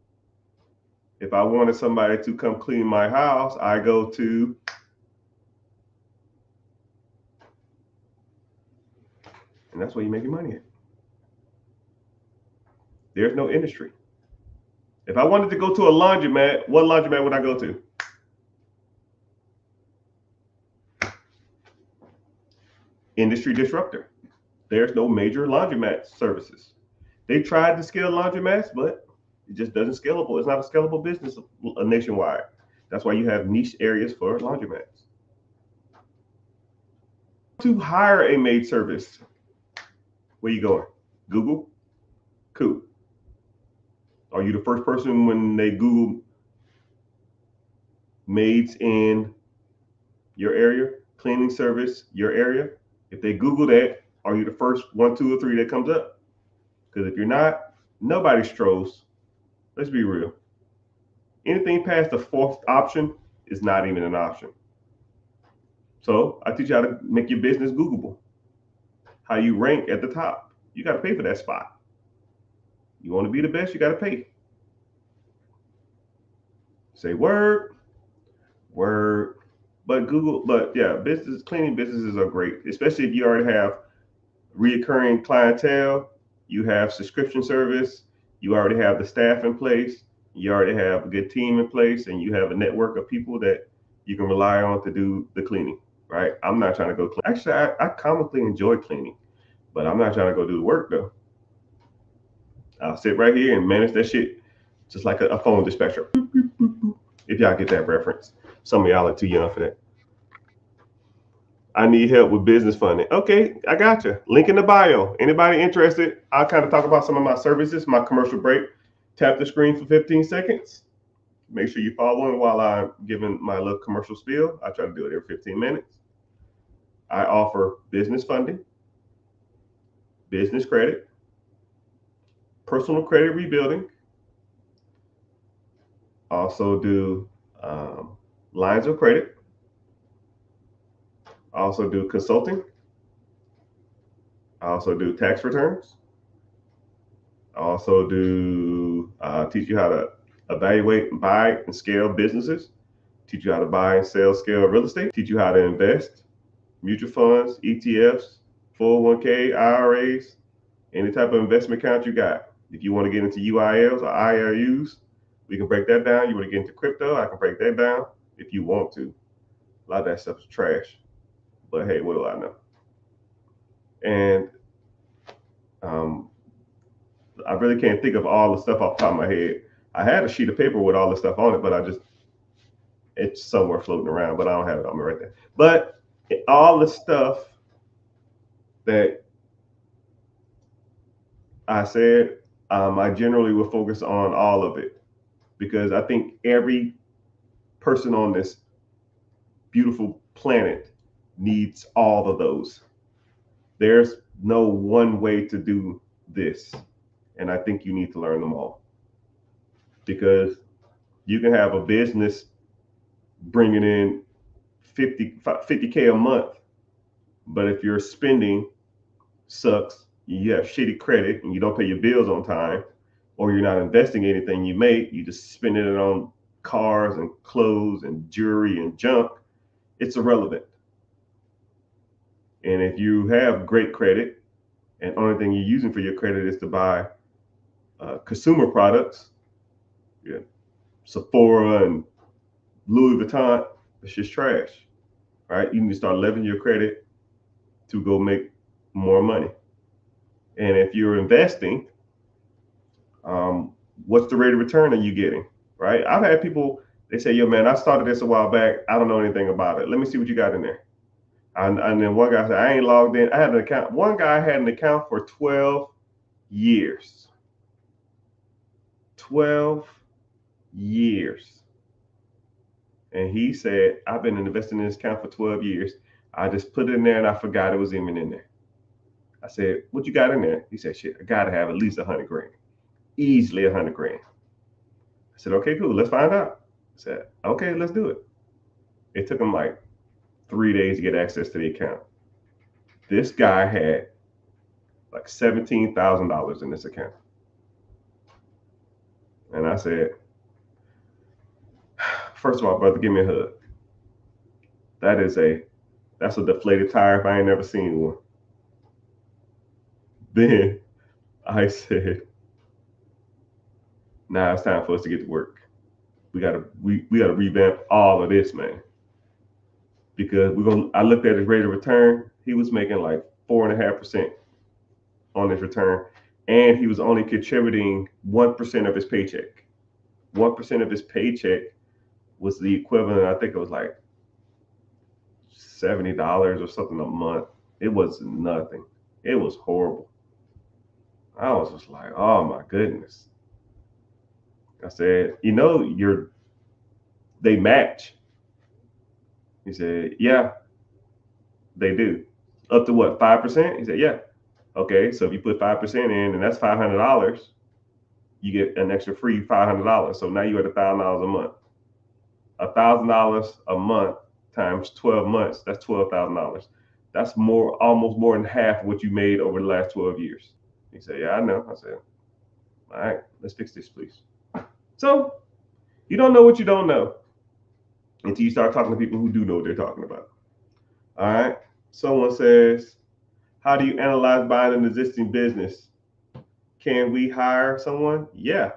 If I wanted somebody to come clean my house, I go to. And that's where you make your money at. There's no industry. If I wanted to go to a laundromat, what laundromat would I go to? industry disruptor. There's no major laundromat services. They tried to scale laundromats, but it just doesn't scalable. It's not a scalable business nationwide. That's why you have niche areas for laundromats. To hire a maid service, where you going? Google? Cool. Are you the first person when they Google maids in your area, cleaning service, your area? If they Google that, are you the first 1, 2, or 3 that comes up? Because if you're not, nobody strolls. Let's be real. Anything past the 4th option is not even an option. So I teach you how to make your business Googleable. How you rank at the top. You got to pay for that spot. You want to be the best, you got to pay. Say word. But yeah, cleaning businesses are great, especially if you already have reoccurring clientele, you have subscription service, you already have the staff in place, you already have a good team in place, and you have a network of people that you can rely on to do the cleaning, right? I'm not trying to go clean. Actually, I comically enjoy cleaning, but I'm not trying to go do the work though. I'll sit right here and manage that shit just like a phone dispatcher. If y'all get that reference. Some of y'all are too young for that. I need help with business funding. Okay, I got you. Link in the bio. Anybody interested? I'll kind of talk about some of my services, my commercial break. Tap the screen for 15 seconds. Make sure you're following while I'm giving my little commercial spiel. I try to do it every 15 minutes. I offer business funding, business credit, personal credit rebuilding. Also do lines of credit. I also do consulting. I also do tax returns. I also do teach you how to evaluate, buy, and scale businesses. Teach you how to buy and sell, scale real estate. Teach you how to invest, mutual funds, ETFs, 401k, IRAs, any type of investment account you got. If you want to get into UILs or IRUs, we can break that down. You want to get into crypto, I can break that down if you want to. A lot of that stuff is trash. But hey, what do I know? And I really can't think of all the stuff off the top of my head. I had a sheet of paper with all the stuff on it, but it's somewhere floating around, but I don't have it on me right there. But all the stuff that I said, I generally will focus on all of it because I think every person on this beautiful planet needs all of those. There's no one way to do this. And I think you need to learn them all because you can have a business bringing in 50K a month, but if your spending sucks, you have shitty credit and you don't pay your bills on time, or you're not investing anything you make, you just spending it on cars and clothes and jewelry and junk, it's irrelevant. And if you have great credit and only thing you're using for your credit is to buy consumer products, yeah, Sephora and Louis Vuitton, it's just trash, right? You need to start leveraging your credit to go make more money. And if you're investing, what's the rate of return are you getting, right? I've had people, they say, yo, man, I started this a while back. I don't know anything about it. Let me see what you got in there. And then one guy said, I ain't logged in. I had an account. One guy had an account for 12 years. 12 years. And he said, I've been investing in this account for 12 years. I just put it in there and I forgot it was even in there. I said, what you got in there? He said, shit, I got to have at least 100 grand. Easily 100 grand. I said, okay, cool. Let's find out. I said, okay, let's do it. It took him like 3 days to get access to the account. This guy had like $17,000 in this account. And I said, first of all, brother, give me a hug. That's a deflated tire if I ain't never seen one. Then I said, now it's time for us to get to work. We gotta revamp all of this, man. because I looked at his rate of return. He was making like 4.5% on his return, and he was only contributing 1% of his paycheck. 1% of his paycheck was the equivalent, I think it was like $70 or something a month. It was nothing. It was horrible. I was just like, oh my goodness. I said, they match. He said, yeah, they do. Up to what, 5%? He said, yeah. Okay, so if you put 5% in, and that's $500, you get an extra free $500. So now you're at $1,000 a month. $1,000 a month times 12 months, that's $12,000. That's almost more than half of what you made over the last 12 years. He said, yeah, I know. I said, all right, let's fix this, please. So you don't know what you don't know until you start talking to people who do know what they're talking about. All right. Someone says, how do you analyze buying an existing business? Can we hire someone? Yeah.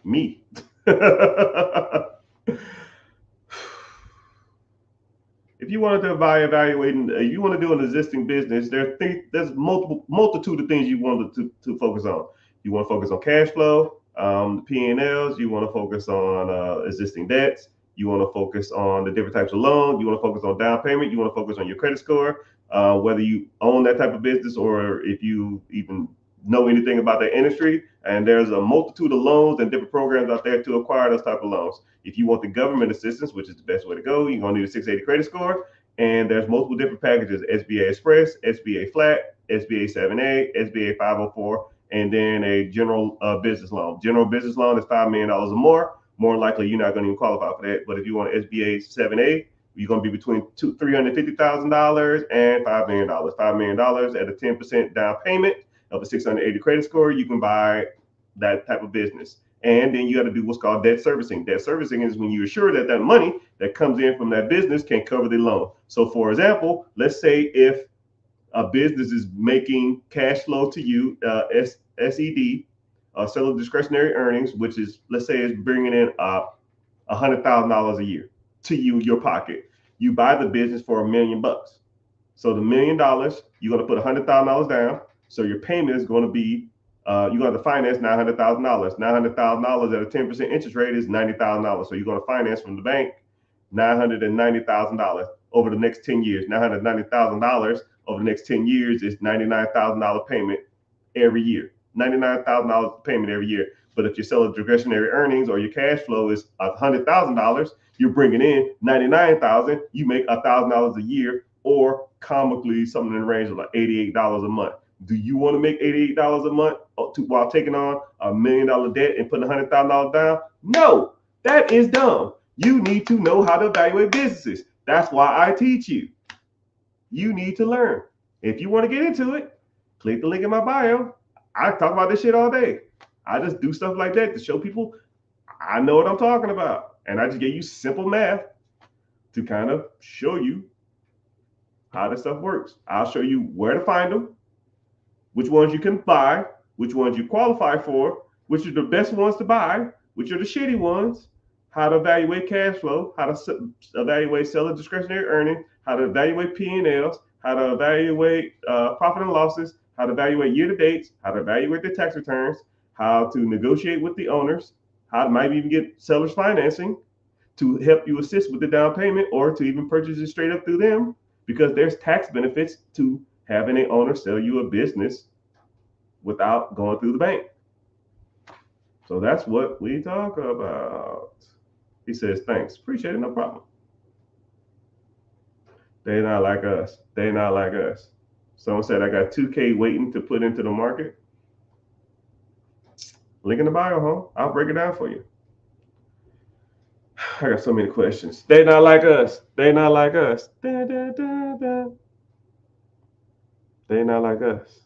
Me. If you wanted to if you want to do an existing business, there's multitude of things you want to focus on. You want to focus on cash flow, the P&Ls. You want to focus on existing debts. You want to focus on the different types of loans. You want to focus on down payment. You want to focus on your credit score, whether you own that type of business or if you even know anything about that industry. And there's a multitude of loans and different programs out there to acquire those type of loans. If you want the government assistance, which is the best way to go, you're going to need a 680 credit score. And there's multiple different packages: SBA Express, SBA Flat, SBA 7A, SBA 504, and then a general business loan. General business loan is $5 million or more. More likely, you're not going to even qualify for that. But if you want SBA 7A, you're going to be between $350,000 and $5 million. $5 million at a 10% down payment of a 680 credit score, you can buy that type of business. And then you got to do what's called debt servicing. Debt servicing is when you're sure that that money that comes in from that business can cover the loan. So for example, let's say if a business is making cash flow to you, SED, seller discretionary earnings, which is, let's say, is bringing in $100,000 a year to you, your pocket. You buy the business for $1 million. So the $1 million, you're going to put $100,000 down. So your payment is going to be, you're going to have to finance $900,000. $900,000 at a 10% interest rate is $90,000. So you're going to finance from the bank $990,000 over the next 10 years. $990,000 over the next 10 years is $99,000 payment every year. $99,000 payment every year. But if you sell a discretionary earnings or your cash flow is $100,000, you're bringing in $99,000. You make $1,000 a year, or comically something in the range of like $88 a month. Do you want to make $88 a month while taking on $1 million debt and putting $100,000 down? No, that is dumb. You need to know how to evaluate businesses. That's why I teach you. You need to learn. If you want to get into it, click the link in my bio. I talk about this shit all day. I just do stuff like that to show people I know what I'm talking about. And I just give you simple math to kind of show you how this stuff works. I'll show you where to find them, which ones you can buy, which ones you qualify for, which are the best ones to buy, which are the shitty ones, how to evaluate cash flow, how to evaluate seller discretionary earnings, how to evaluate P&Ls, how to evaluate profit and losses, how to evaluate year-to-dates, how to evaluate the tax returns, how to negotiate with the owners, how to maybe even get sellers financing to help you assist with the down payment or to even purchase it straight up through them, because there's tax benefits to having an owner sell you a business without going through the bank. So that's what we talk about. He says, thanks. Appreciate it. No problem. They're not like us. They're not like us. Someone said, I got 2K waiting to put into the market. Link in the bio, huh? I'll break it down for you. I got so many questions. They're not like us. They're not like us. Da, da, da, da. They're not like us.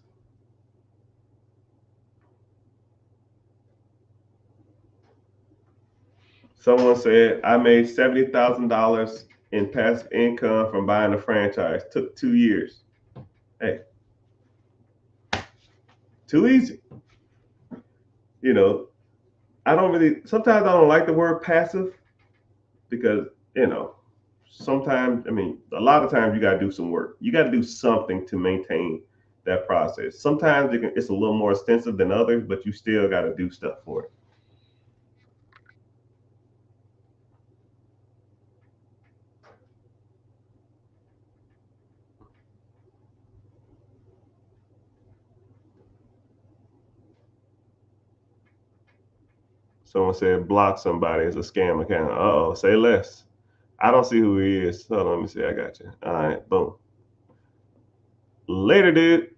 Someone said, I made $70,000 in passive income from buying a franchise. Took 2 years. Hey, too easy. You know, sometimes I don't like the word passive because, sometimes, I mean, a lot of times you got to do some work. You got to do something to maintain that process. Sometimes it's a little more extensive than others, but you still got to do stuff for it. Someone said block somebody is a scam account. Uh oh, say less. I don't see who he is. Hold on, let me see. I got you. All right, boom. Later, dude.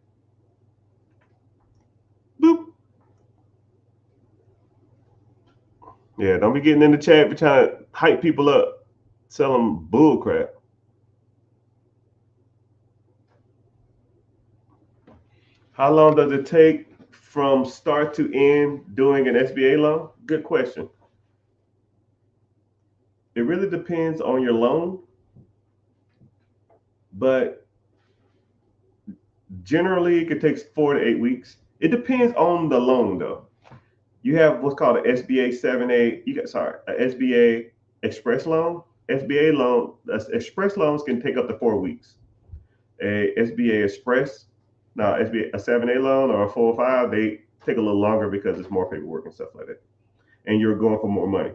Boop. Yeah, don't be getting in the chat, be trying to hype people up, tell them bull crap. How long does it take from start to end doing an SBA loan? Good question. It really depends on your loan, but generally it could take 4 to 8 weeks. It depends on the loan though. You have what's called an SBA 7A, an SBA express loan. SBA loan, express loans can take up to 4 weeks. A SBA express, now SBA a 7A loan or a 405, they take a little longer because it's more paperwork and stuff like that. And you're going for more money.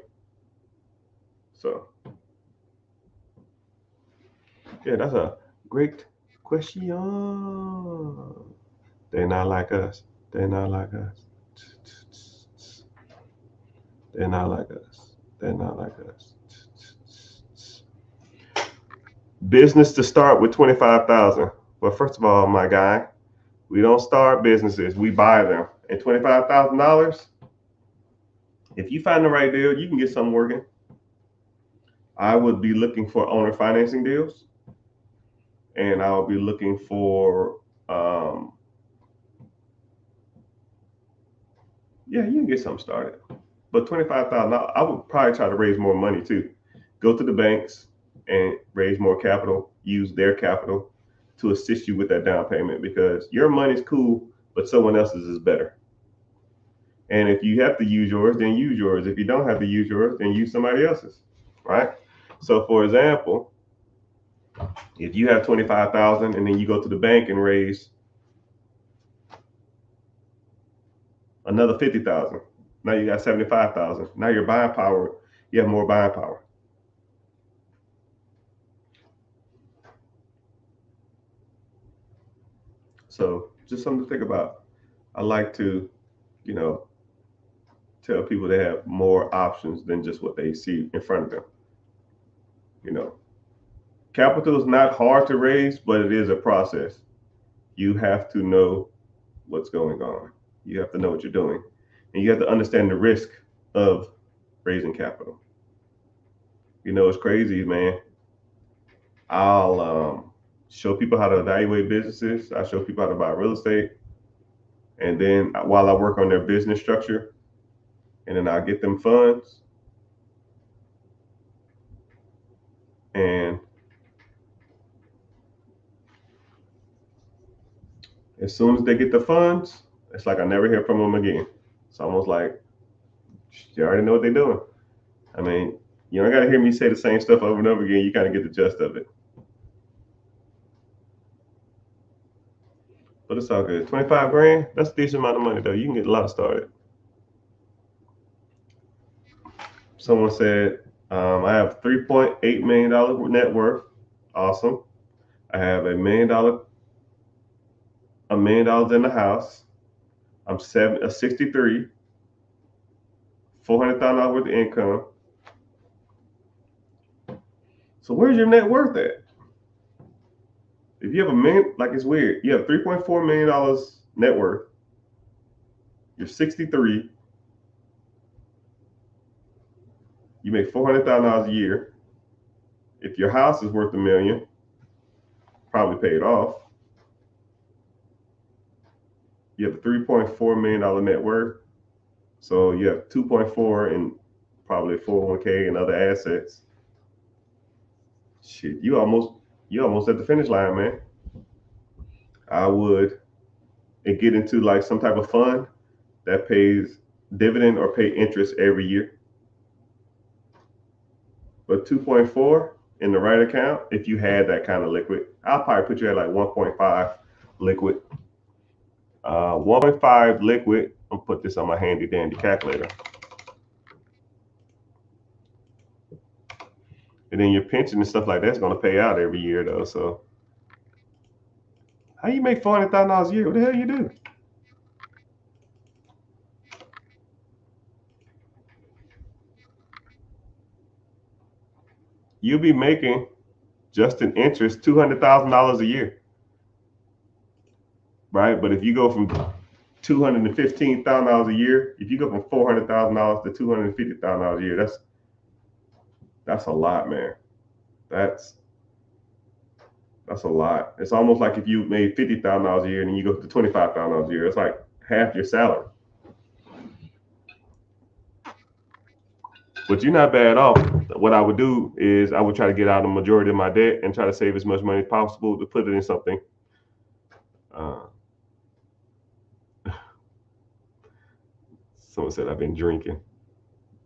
So yeah, that's a great question. They're not like us. They're not like us. They're not like us. They're not like us. Business to start with 25,000. Well, first of all, my guy, we don't start businesses. We buy them. And $25,000, if you find the right deal, you can get something working. I would be looking for owner financing deals, and I would be looking for yeah, you can get something started. But 25,000, I would probably try to raise more money too. Go to the banks and raise more capital. Use their capital to assist you with that down payment because your money's cool, but someone else's is better. And if you have to use yours, then use yours. If you don't have to use yours, then use somebody else's, right? So, for example, if you have 25,000 and then you go to the bank and raise another 50,000, now you got 75,000. Now your buying power, you have more buying power. So just something to think about. I like to, you know, tell people they have more options than just what they see in front of them. You know, capital is not hard to raise, but it is a process. You have to know what's going on. You have to know what you're doing, and you have to understand the risk of raising capital. You know, it's crazy, man. I'll show people how to evaluate businesses. I show people how to buy real estate, and then while I work on their business structure, and then I'll get them funds, and as soon as they get the funds, it's like I never hear from them again. It's almost like you already know what they're doing. I mean, you don't got to hear me say the same stuff over and over again. You kind of get the gist of it. But it's all good. 25 grand, that's a decent amount of money, though. You can get a lot started. Someone said, I have $3.8 million net worth. Awesome. I have $1 million in the house. I'm 63, $400,000 worth of income. So where's your net worth at? If you have $1 million, like it's weird. You have $3.4 million net worth. You're 63. You make $400,000 a year. If your house is worth $1 million, probably paid off. You have a $3.4 million net worth. So you have 2.4 in probably 401k and other assets. Shit, you almost at the finish line, man. I would get into like some type of fund that pays dividend or pay interest every year. But 2.4 in the right account, if you had that kind of liquid, I'll probably put you at like 1.5 liquid. 1.5 liquid. I'll put this on my handy dandy calculator. And then your pension and stuff like that's going to pay out every year though. So how you make $400,000 a year? What the hell you do? You'll be making just in interest $200,000 a year, right? But if you go from $215,000 a year, if you go from $400,000 to $250,000 a year, that's a lot, man. That's a lot. It's almost like if you made $50,000 a year and then you go to $25,000 a year, it's like half your salary. But you're not bad off. What I would do is I would try to get out the majority of my debt and try to save as much money as possible to put it in something. Someone said I've been drinking.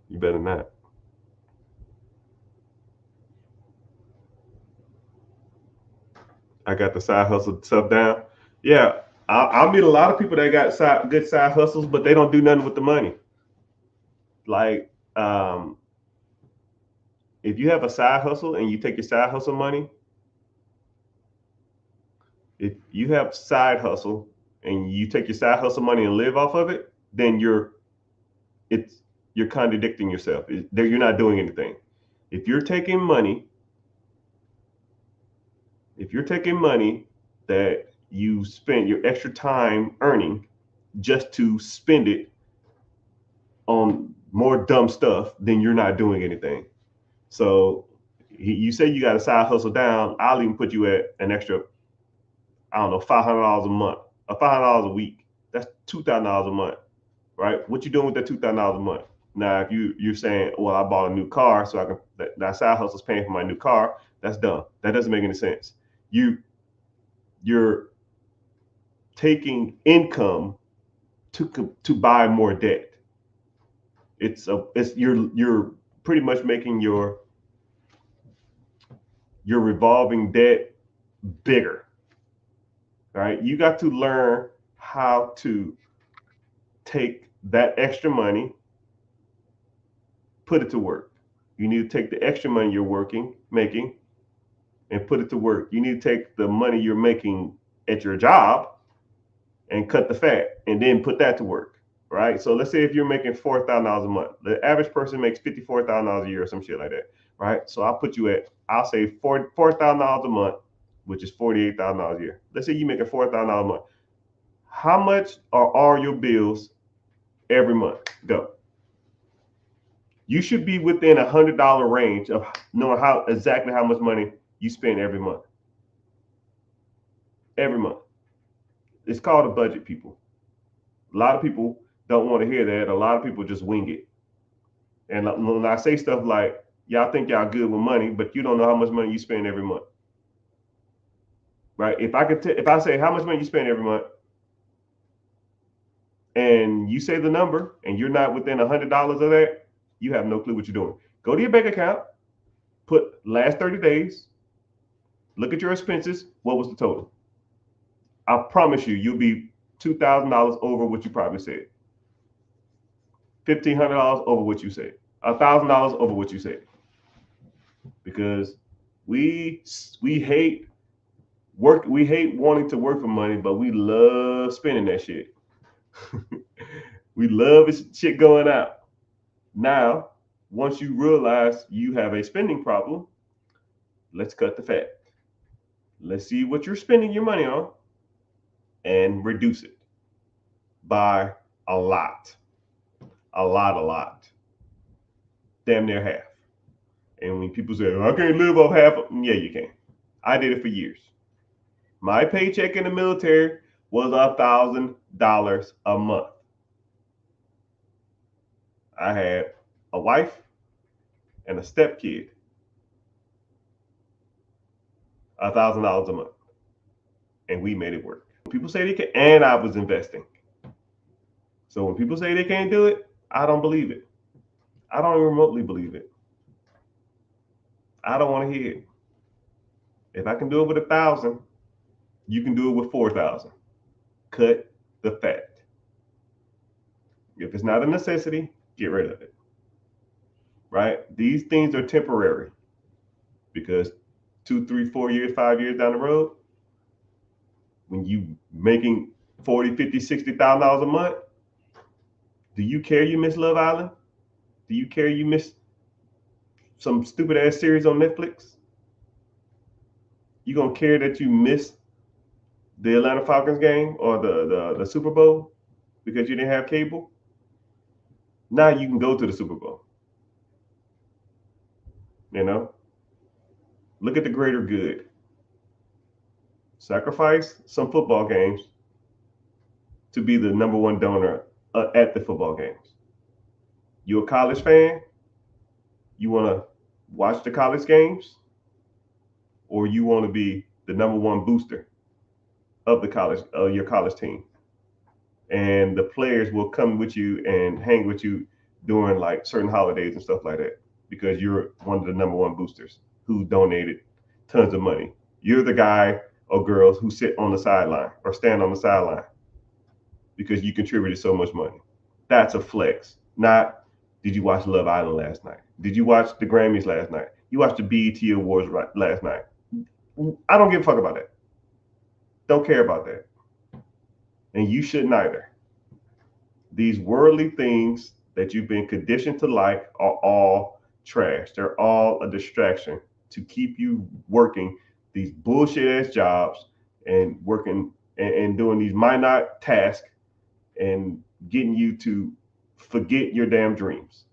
You better not. I got the side hustle stuff down. Yeah, I'll meet a lot of people that got good side hustles, but they don't do nothing with the money. Like, if you have a side hustle and you take your side hustle money, if you have side hustle and you take your side hustle money and live off of it, then you're contradicting yourself. You're not doing anything. If you're taking money that you spend your extra time earning just to spend it on more dumb stuff, then you're not doing anything. So you say you got a side hustle down, I'll even put you at an extra, I don't know, $500 a month, or $500 a week. That's $2,000 a month, right? What you doing with that $2,000 a month? Now, if you're saying, well, I bought a new car, so I can that side hustle's paying for my new car, that's dumb. That doesn't make any sense. You're taking income to buy more debt. You're pretty much making your revolving debt bigger. Right? You got to learn how to take that extra money, put it to work. You need to take the extra money you're making, and put it to work. You need to take the money you're making at your job and cut the fat, and then put that to work, right? So let's say if you're making $4,000 a month, the average person makes $54,000 a year or some shit like that, right? So I'll say $4,000 a month, which is $48,000 a year. Let's say you're making $4,000 a month. How much are all your bills every month? Go. You should be within $100 range of knowing exactly how much money you spend every month. Every month. It's called a budget, people. A lot of people don't want to hear that. A lot of people just wing it. And when I say stuff like, y'all think y'all good with money, but you don't know how much money you spend every month. Right? If I say how much money you spend every month, and you say the number, and you're not within $100 of that, you have no clue what you're doing. Go to your bank account, put last 30 days, look at your expenses. What was the total? I promise you'll be $2,000 over what you probably said. $1,500 over what you said. $1,000 over what you said. Because we hate work. We hate wanting to work for money, but we love spending that shit. We love shit going out. Now, once you realize you have a spending problem, let's cut the fat. Let's see what you're spending your money on and reduce it by a lot. Damn near half. And when people say, I can't live off half, yeah, you can. I did it for years. My paycheck in the military was $1,000 a month. I had a wife and a stepkid. $1,000 a month. And we made it work. People say they can, and I was investing. So when people say they can't do it, I don't believe it. I don't even remotely believe it. I don't want to hear it. If I can do it with 1,000, you can do it with 4,000. Cut the fat. If it's not a necessity, get rid of it. Right? These things are temporary because 2, 3, 4 years, 5 years down the road, when you making $40,000, $50,000, $60,000 a month, do you care you miss Love Island? Do you care you miss some stupid ass series on Netflix? You gonna care that you missed the Atlanta Falcons game or the Super Bowl because you didn't have cable? Now you can go to the Super Bowl. You know? Look at the greater good. Sacrifice some football games to be the number one donor at the football games. You a college fan? You want to watch the college games? Or you want to be the number one booster of the college, your college team? And the players will come with you and hang with you during like certain holidays and stuff like that because you're one of the number one boosters who donated tons of money. You're the guy or girls who sit on the sideline or stand on the sideline because you contributed so much money. That's a flex. Not, did you watch Love Island last night? Did you watch the Grammys last night? You watched the BET Awards last night? I don't give a fuck about that. Don't care about that. And you shouldn't either. These worldly things that you've been conditioned to like are all trash. They're all a distraction to keep you working these bullshit ass jobs and working and doing these minor tasks and getting you to forget your damn dreams.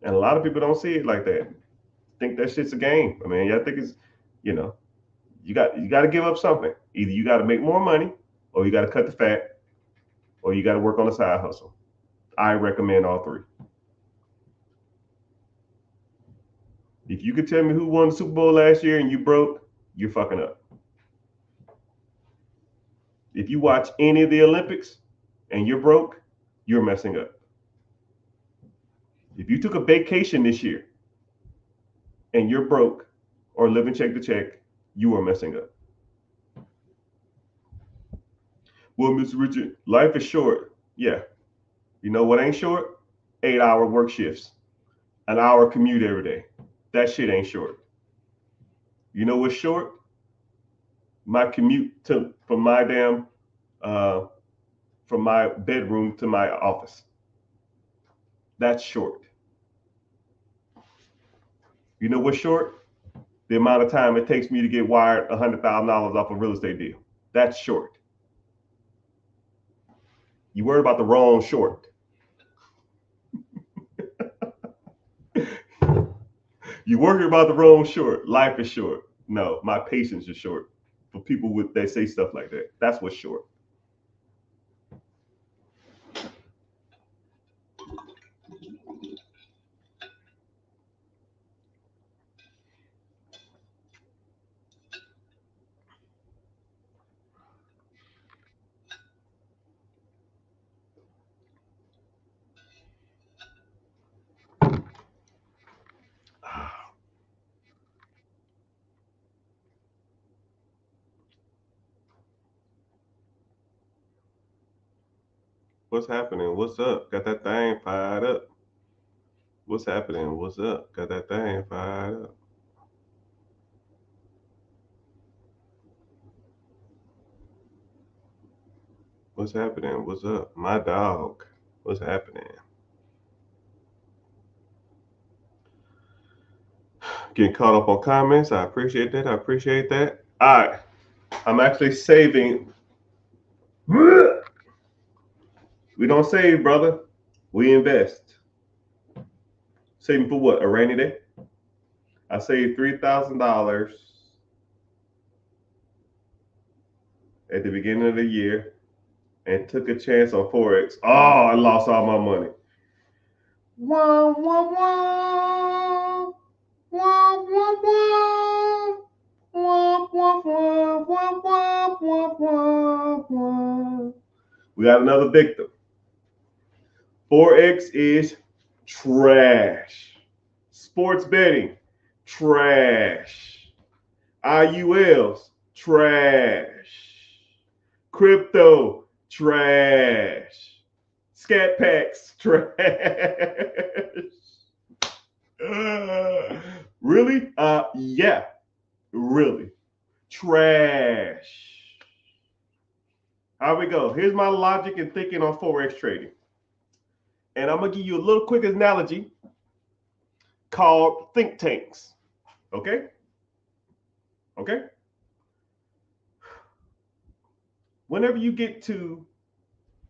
And a lot of people don't see it like that. Think that shit's a game. I mean, I think it's, you know, you got to give up something. Either you got to make more money, or you got to cut the fat, or you got to work on a side hustle. I recommend all three. If you could tell me who won the Super Bowl last year and you broke, you're fucking up. If you watch any of the Olympics and you're broke, you're messing up. If you took a vacation this year and you're broke or living check to check, you are messing up. Well, Mr. Richard, life is short. Yeah. You know what ain't short? 8-hour work shifts, an hour commute every day. That shit ain't short. You know what's short? My commute from my bedroom to my office. That's short. You know what's short? The amount of time it takes me to get wired $100,000 off a real estate deal. That's short. You worry about the wrong short. You worry about the wrong short. Life is short. No, my patience is short. For people that say stuff like that, that's what's short. What's happening? What's up? Got that thing fired up. What's happening? What's up? Got that thing fired up. What's happening? What's up? My dog. What's happening? Getting caught up on comments. I appreciate that. I appreciate that. All right. I'm actually saving. We don't save, brother. We invest. Saving for what? A rainy day? I saved $3,000 at the beginning of the year and took a chance on Forex. Oh, I lost all my money. Wah, wah, wah. Wah, wah, wah. Wah, wah, wah, wah, wah, wah, wah, wah. We got another victim. Forex is trash. Sports betting, trash. IULs, trash. Crypto, trash. Scat packs, trash. Really? Yeah, really. Trash. How we go? Here's my logic and thinking on Forex trading. And I'm going to give you a little quick analogy called think tanks. Okay? Okay? Whenever you get to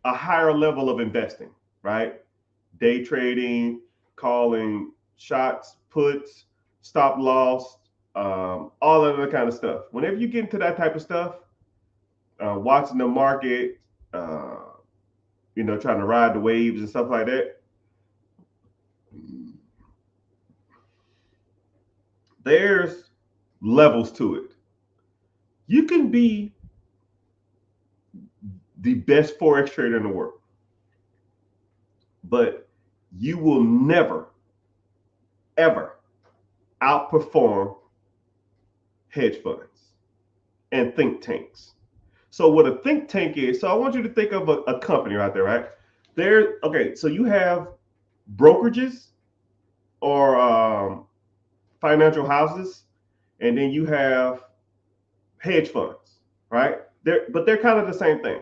a higher level of investing, right? Day trading, calling shots, puts, stop loss, all of that kind of stuff. Whenever you get into that type of stuff, watching the market, trying to ride the waves and stuff like that, there's levels to it. You can be the best Forex trader in the world, but you will never, ever outperform hedge funds and think tanks. So what a think tank is, so I want you to think of a company right there, right? Okay, so you have brokerages or financial houses, and then you have hedge funds, right? But they're kind of the same thing.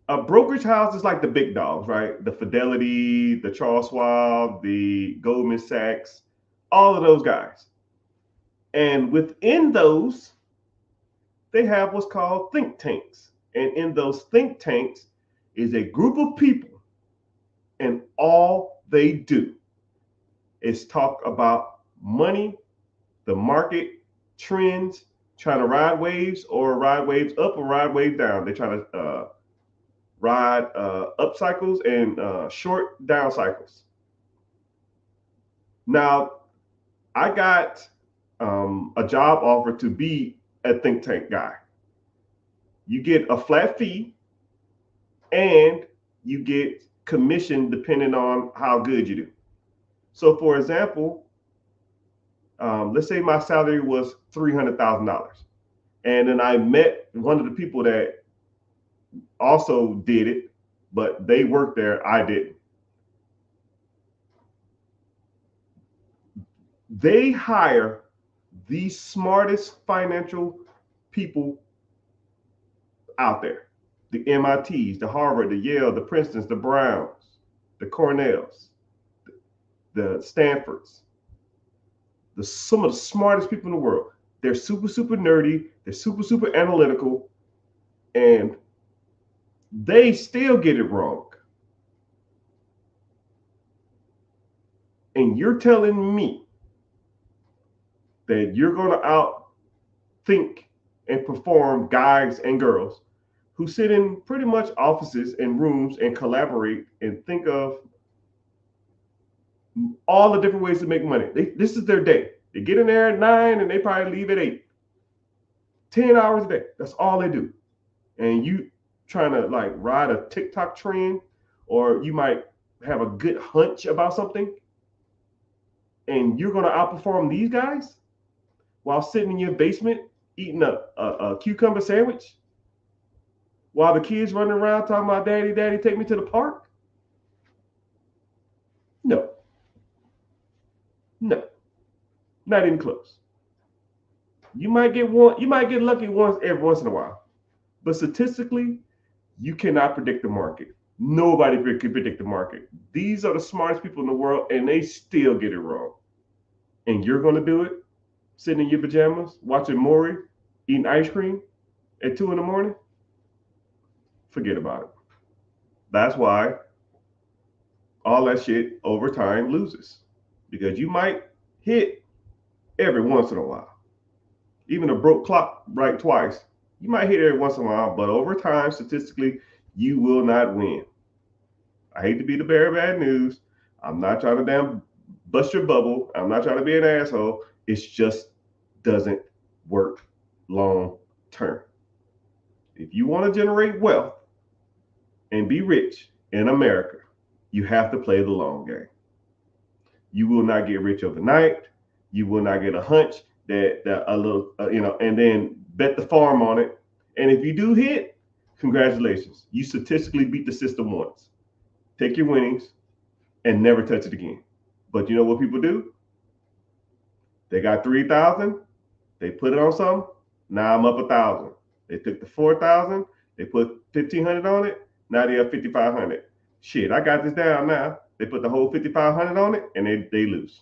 A brokerage house is like the big dogs, right? The Fidelity, the Charles Schwab, the Goldman Sachs, all of those guys. And within those, they have what's called think tanks. And in those think tanks is a group of people, and all they do is talk about money, the market, trends, trying to ride waves or ride waves up or ride waves down. They try to ride up cycles and short down cycles. Now, I got a job offer to be a think tank guy. You get a flat fee and you get commission depending on how good you do. So, for example, let's say my salary was $300,000, and then I met one of the people that also did it, but they worked there, I didn't. They hire the smartest financial people out there. The MITs, the Harvard, the Yale, the Princetons, the Browns, the Cornells, the Stanfords, some of the smartest people in the world. They're super, super nerdy. They're super, super analytical. And they still get it wrong. And you're telling me that you're going to outthink and perform guys and girls who sit in pretty much offices and rooms and collaborate and think of all the different ways to make money. This is their day. They get in there at 9 and they probably leave at 8. 10 hours a day. That's all they do. And you trying to like ride a TikTok trend, or you might have a good hunch about something, and you're going to outperform these guys while sitting in your basement eating a cucumber sandwich while the kids running around talking about daddy, daddy, take me to the park? No, not even close. You might get lucky every once in a while, but statistically, you cannot predict the market. Nobody can predict the market. These are the smartest people in the world, and they still get it wrong. And you're going to do it sitting in your pajamas, watching Maury, eating ice cream at 2 a.m? Forget about it. That's why all that shit over time loses. Because you might hit every once in a while. Even a broke clock right twice. You might hit every once in a while, but over time, statistically, you will not win. I hate to be the bearer of bad news. I'm not trying to damn bust your bubble. I'm not trying to be an asshole. It just doesn't work long term. If you want to generate wealth and be rich in America, you have to play the long game. You will not get rich overnight. You will not get a hunch that a little, and then bet the farm on it. And if you do hit, congratulations. You statistically beat the system once. Take your winnings and never touch it again. But you know what people do? They got 3,000. They put it on something. Now I'm up 1,000. They took the 4,000. They put 1,500 on it. Now they have 5,500. Shit, I got this down now. They put the whole 5,500 on it, and they lose.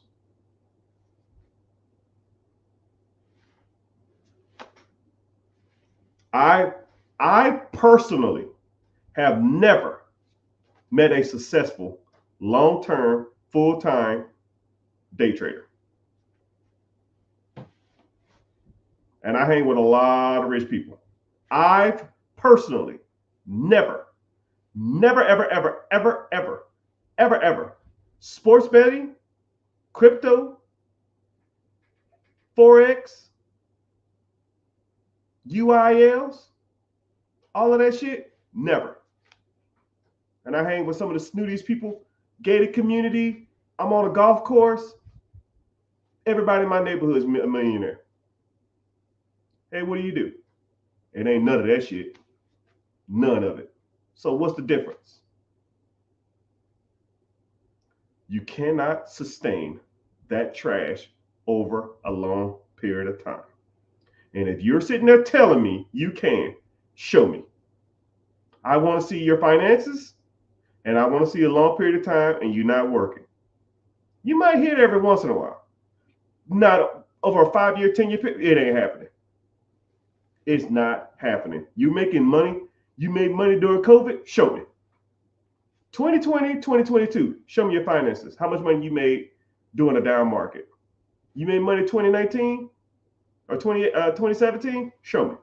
I personally have never met a successful, long-term, full-time day trader. And I hang with a lot of rich people. I've personally never, ever, sports betting, crypto, Forex, UILs, all of that shit, never. And I hang with some of the snootiest people, gated community. I'm on a golf course. Everybody in my neighborhood is a millionaire. Hey, what do you do? It ain't none of that shit. None of it. So what's the difference? You cannot sustain that trash over a long period of time. And if you're sitting there telling me you can, show me. I want to see your finances, and I want to see a long period of time, and you're not working. You might hit it every once in a while. Not over a 5-year, 10-year period. It ain't happening. It's not happening. You making money. You made money during COVID. Show me. 2020, 2022. Show me your finances. How much money you made during a down market? You made money 2019 or 2017? Show me.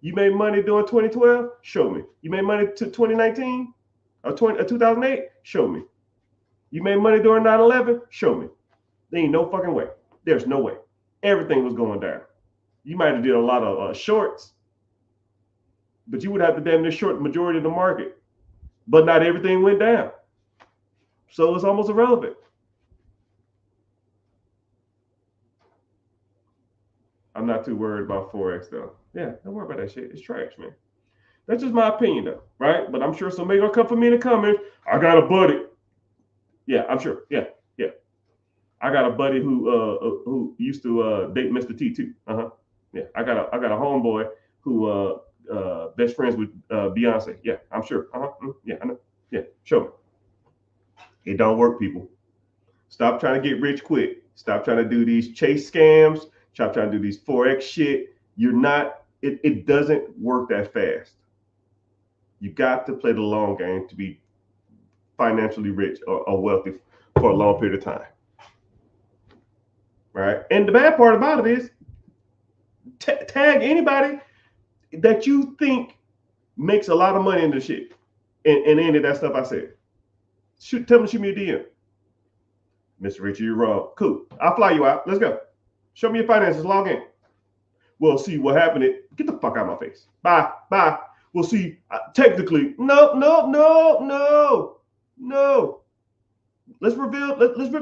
You made money during 2012? Show me. You made money to 2019 or 2008? Show me. You made money during 9/11? Show me. There ain't no fucking way. There's no way. Everything was going down. You might have did a lot of shorts, but you would have to damn near short the majority of the market. But not everything went down. So it's almost irrelevant. I'm not too worried about Forex though. Yeah, don't worry about that shit. It's trash, man. That's just my opinion though, right? But I'm sure somebody gonna come for me in the comments. I got a buddy. Yeah, I'm sure. Yeah. I got a buddy who used to date Mr. T too. Yeah, I got a homeboy who best friends with Beyonce. Yeah, I'm sure. Yeah, I know. Yeah, show me. It don't work, people. Stop trying to get rich quick. Stop trying to do these chase scams. Stop trying to do these Forex shit. You're not. It doesn't work that fast. You got to play the long game to be financially rich or wealthy for a long period of time. Right? And the bad part about it is tag anybody that you think makes a lot of money in this shit and any of that stuff I said. Tell me, shoot me a DM. Mr. Richard, you're wrong. Cool. I'll fly you out. Let's go. Show me your finances. Log in. We'll see what happened. Get the fuck out of my face. Bye. We'll see. Technically, no. Let's rip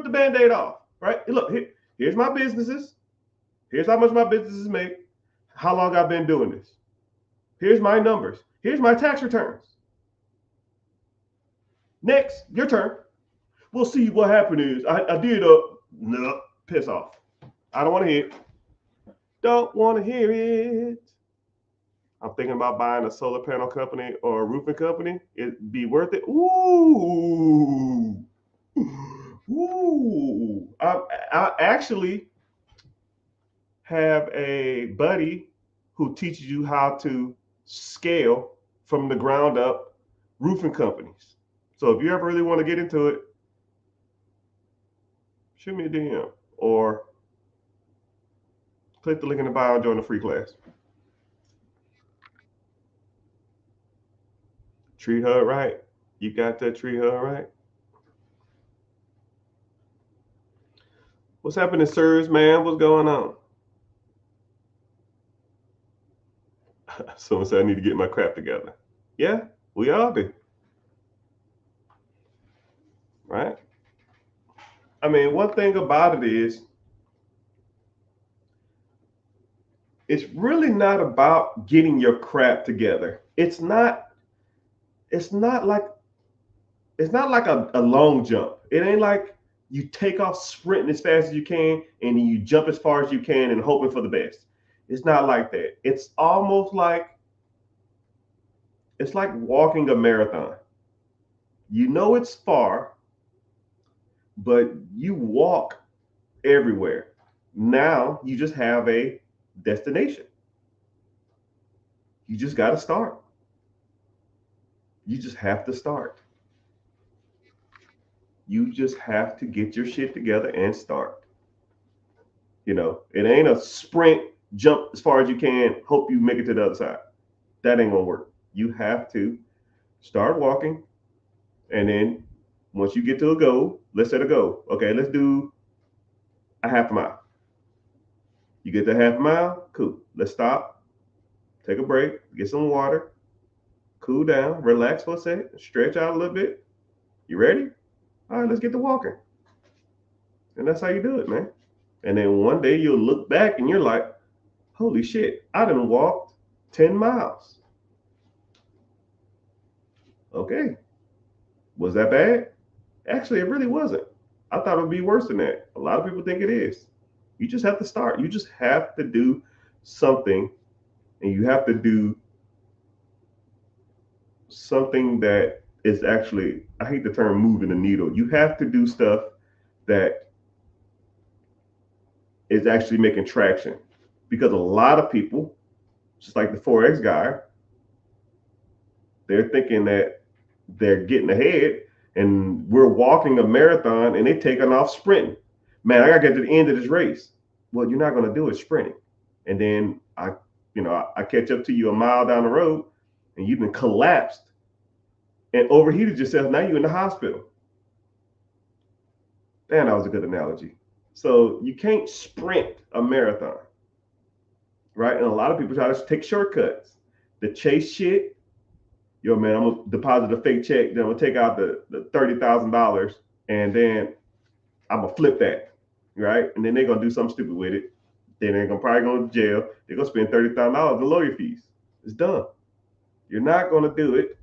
the Band-Aid off. Right? Look, here's my businesses. Here's how much my businesses make. How long I've been doing this. Here's my numbers. Here's my tax returns. Next, your turn. We'll see what happened is I did no, piss off. I don't want to hear it. Don't want to hear it. I'm thinking about buying a solar panel company or a roofing company. It'd be worth it. Ooh. I actually have a buddy who teaches you how to scale from the ground up roofing companies. So if you ever really want to get into it, shoot me a DM or click the link in the bio and join the free class. Treat her right. You got that, treat her right. What's happening, sirs, man? What's going on? Someone said I need to get my crap together. Yeah, we all do. Right? I mean, one thing about it is, it's really not about getting your crap together. It's not like it's not like a long jump. It ain't like you take off sprinting as fast as you can and then you jump as far as you can and hoping for the best. It's not like that. It's almost like it's like walking a marathon. You know it's far, but you walk everywhere. Now you just have a destination. You just got to start. You just have to start. You just have to get your shit together and start. It ain't a sprint, jump as far as you can, hope you make it to the other side. That ain't gonna work. You have to start walking, and then once you get to a goal, let's set a goal. Okay, let's do a half a mile. You get to half a mile, cool. Let's stop, take a break, get some water, cool down, relax for a second, stretch out a little bit. You ready? All right, let's get to walking. And that's how you do it, man. And then one day you'll look back and you're like, holy shit, I done walked 10 miles. Okay. Was that bad? Actually, it really wasn't. I thought it would be worse than that. A lot of people think it is. You just have to start. You just have to do something, and you have to do something that is actually, I hate the term moving the needle. You have to do stuff that is actually making traction, because a lot of people, just like the Forex guy, they're thinking that they're getting ahead and we're walking a marathon and they taking off sprinting. Man, I gotta get to the end of this race. Well, you're not gonna do it sprinting. And then I catch up to you a mile down the road and you've been collapsed and overheated yourself. Now you're in the hospital. Man, that was a good analogy. So you can't sprint a marathon, right? And a lot of people try to take shortcuts. The chase shit. Yo, man, I'm gonna deposit a fake check, then I'm gonna take out the $30,000, and then I'm gonna flip that, right? And then they're gonna do something stupid with it. Then they're gonna probably go to jail. They're gonna spend $30,000 in lawyer fees. It's done. You're not gonna do it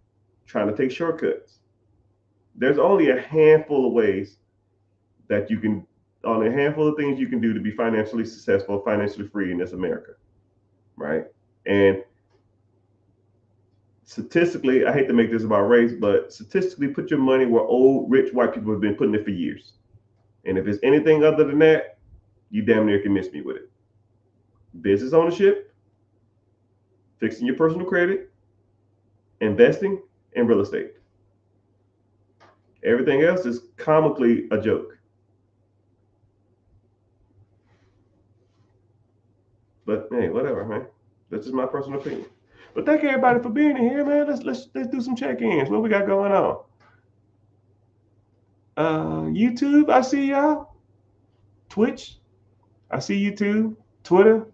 trying to take shortcuts. There's only a handful of ways that you can, only a handful of things you can do to be financially successful, financially free in this America, right? And statistically, I hate to make this about race, but statistically, put your money where old, rich white people have been putting it for years. And if it's anything other than that, you damn near can miss me with it. Business ownership, fixing your personal credit, investing, and real estate. Everything else is comically a joke. But hey, whatever, man. That's just my personal opinion. But thank everybody for being here, man. Let's do some check-ins. What we got going on? YouTube, I see y'all. Twitch, I see you too. Twitter,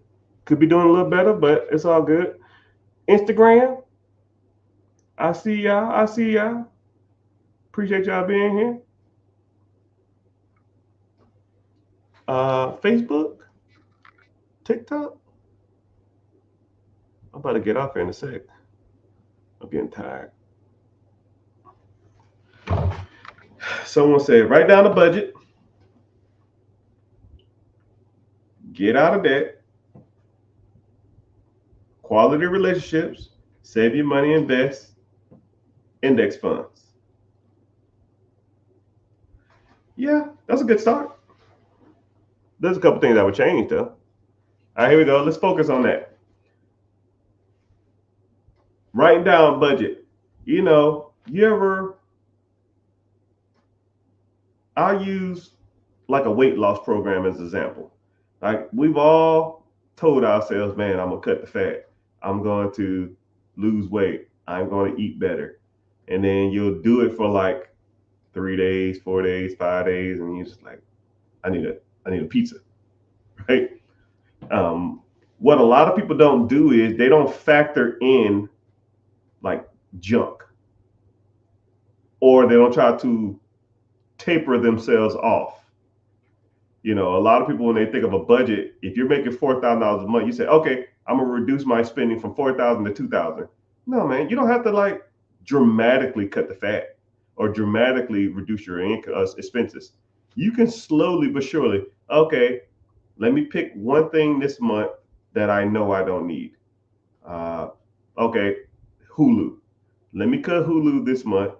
could be doing a little better, but it's all good. Instagram, I see y'all. I see y'all. Appreciate y'all being here. Facebook, TikTok. I'm about to get off here in a sec. I'm getting tired. Someone said, write down a budget, get out of debt, quality relationships, save your money, invest, index funds. Yeah, that's a good start. There's a couple things I would change though. All right, here we go. Let's focus on that. Writing down budget. I'll use like a weight loss program as an example. Like we've all told ourselves, man, I'm gonna cut the fat. I'm going to lose weight. I'm going to eat better. And then you'll do it for like 3 days, 4 days, 5 days, and you're just like, I need a pizza, right? What a lot of people don't do is they don't factor in like junk, or they don't try to taper themselves off. You know, a lot of people, when they think of a budget, if you're making $4,000 a month, you say, okay, I'm gonna reduce my spending from 4,000 to 2,000. No, man, you don't have to like dramatically cut the fat or dramatically reduce your expenses. You can slowly but surely, okay, let me pick one thing this month that I know I don't need. Uh, okay, Hulu. Let me cut Hulu this month,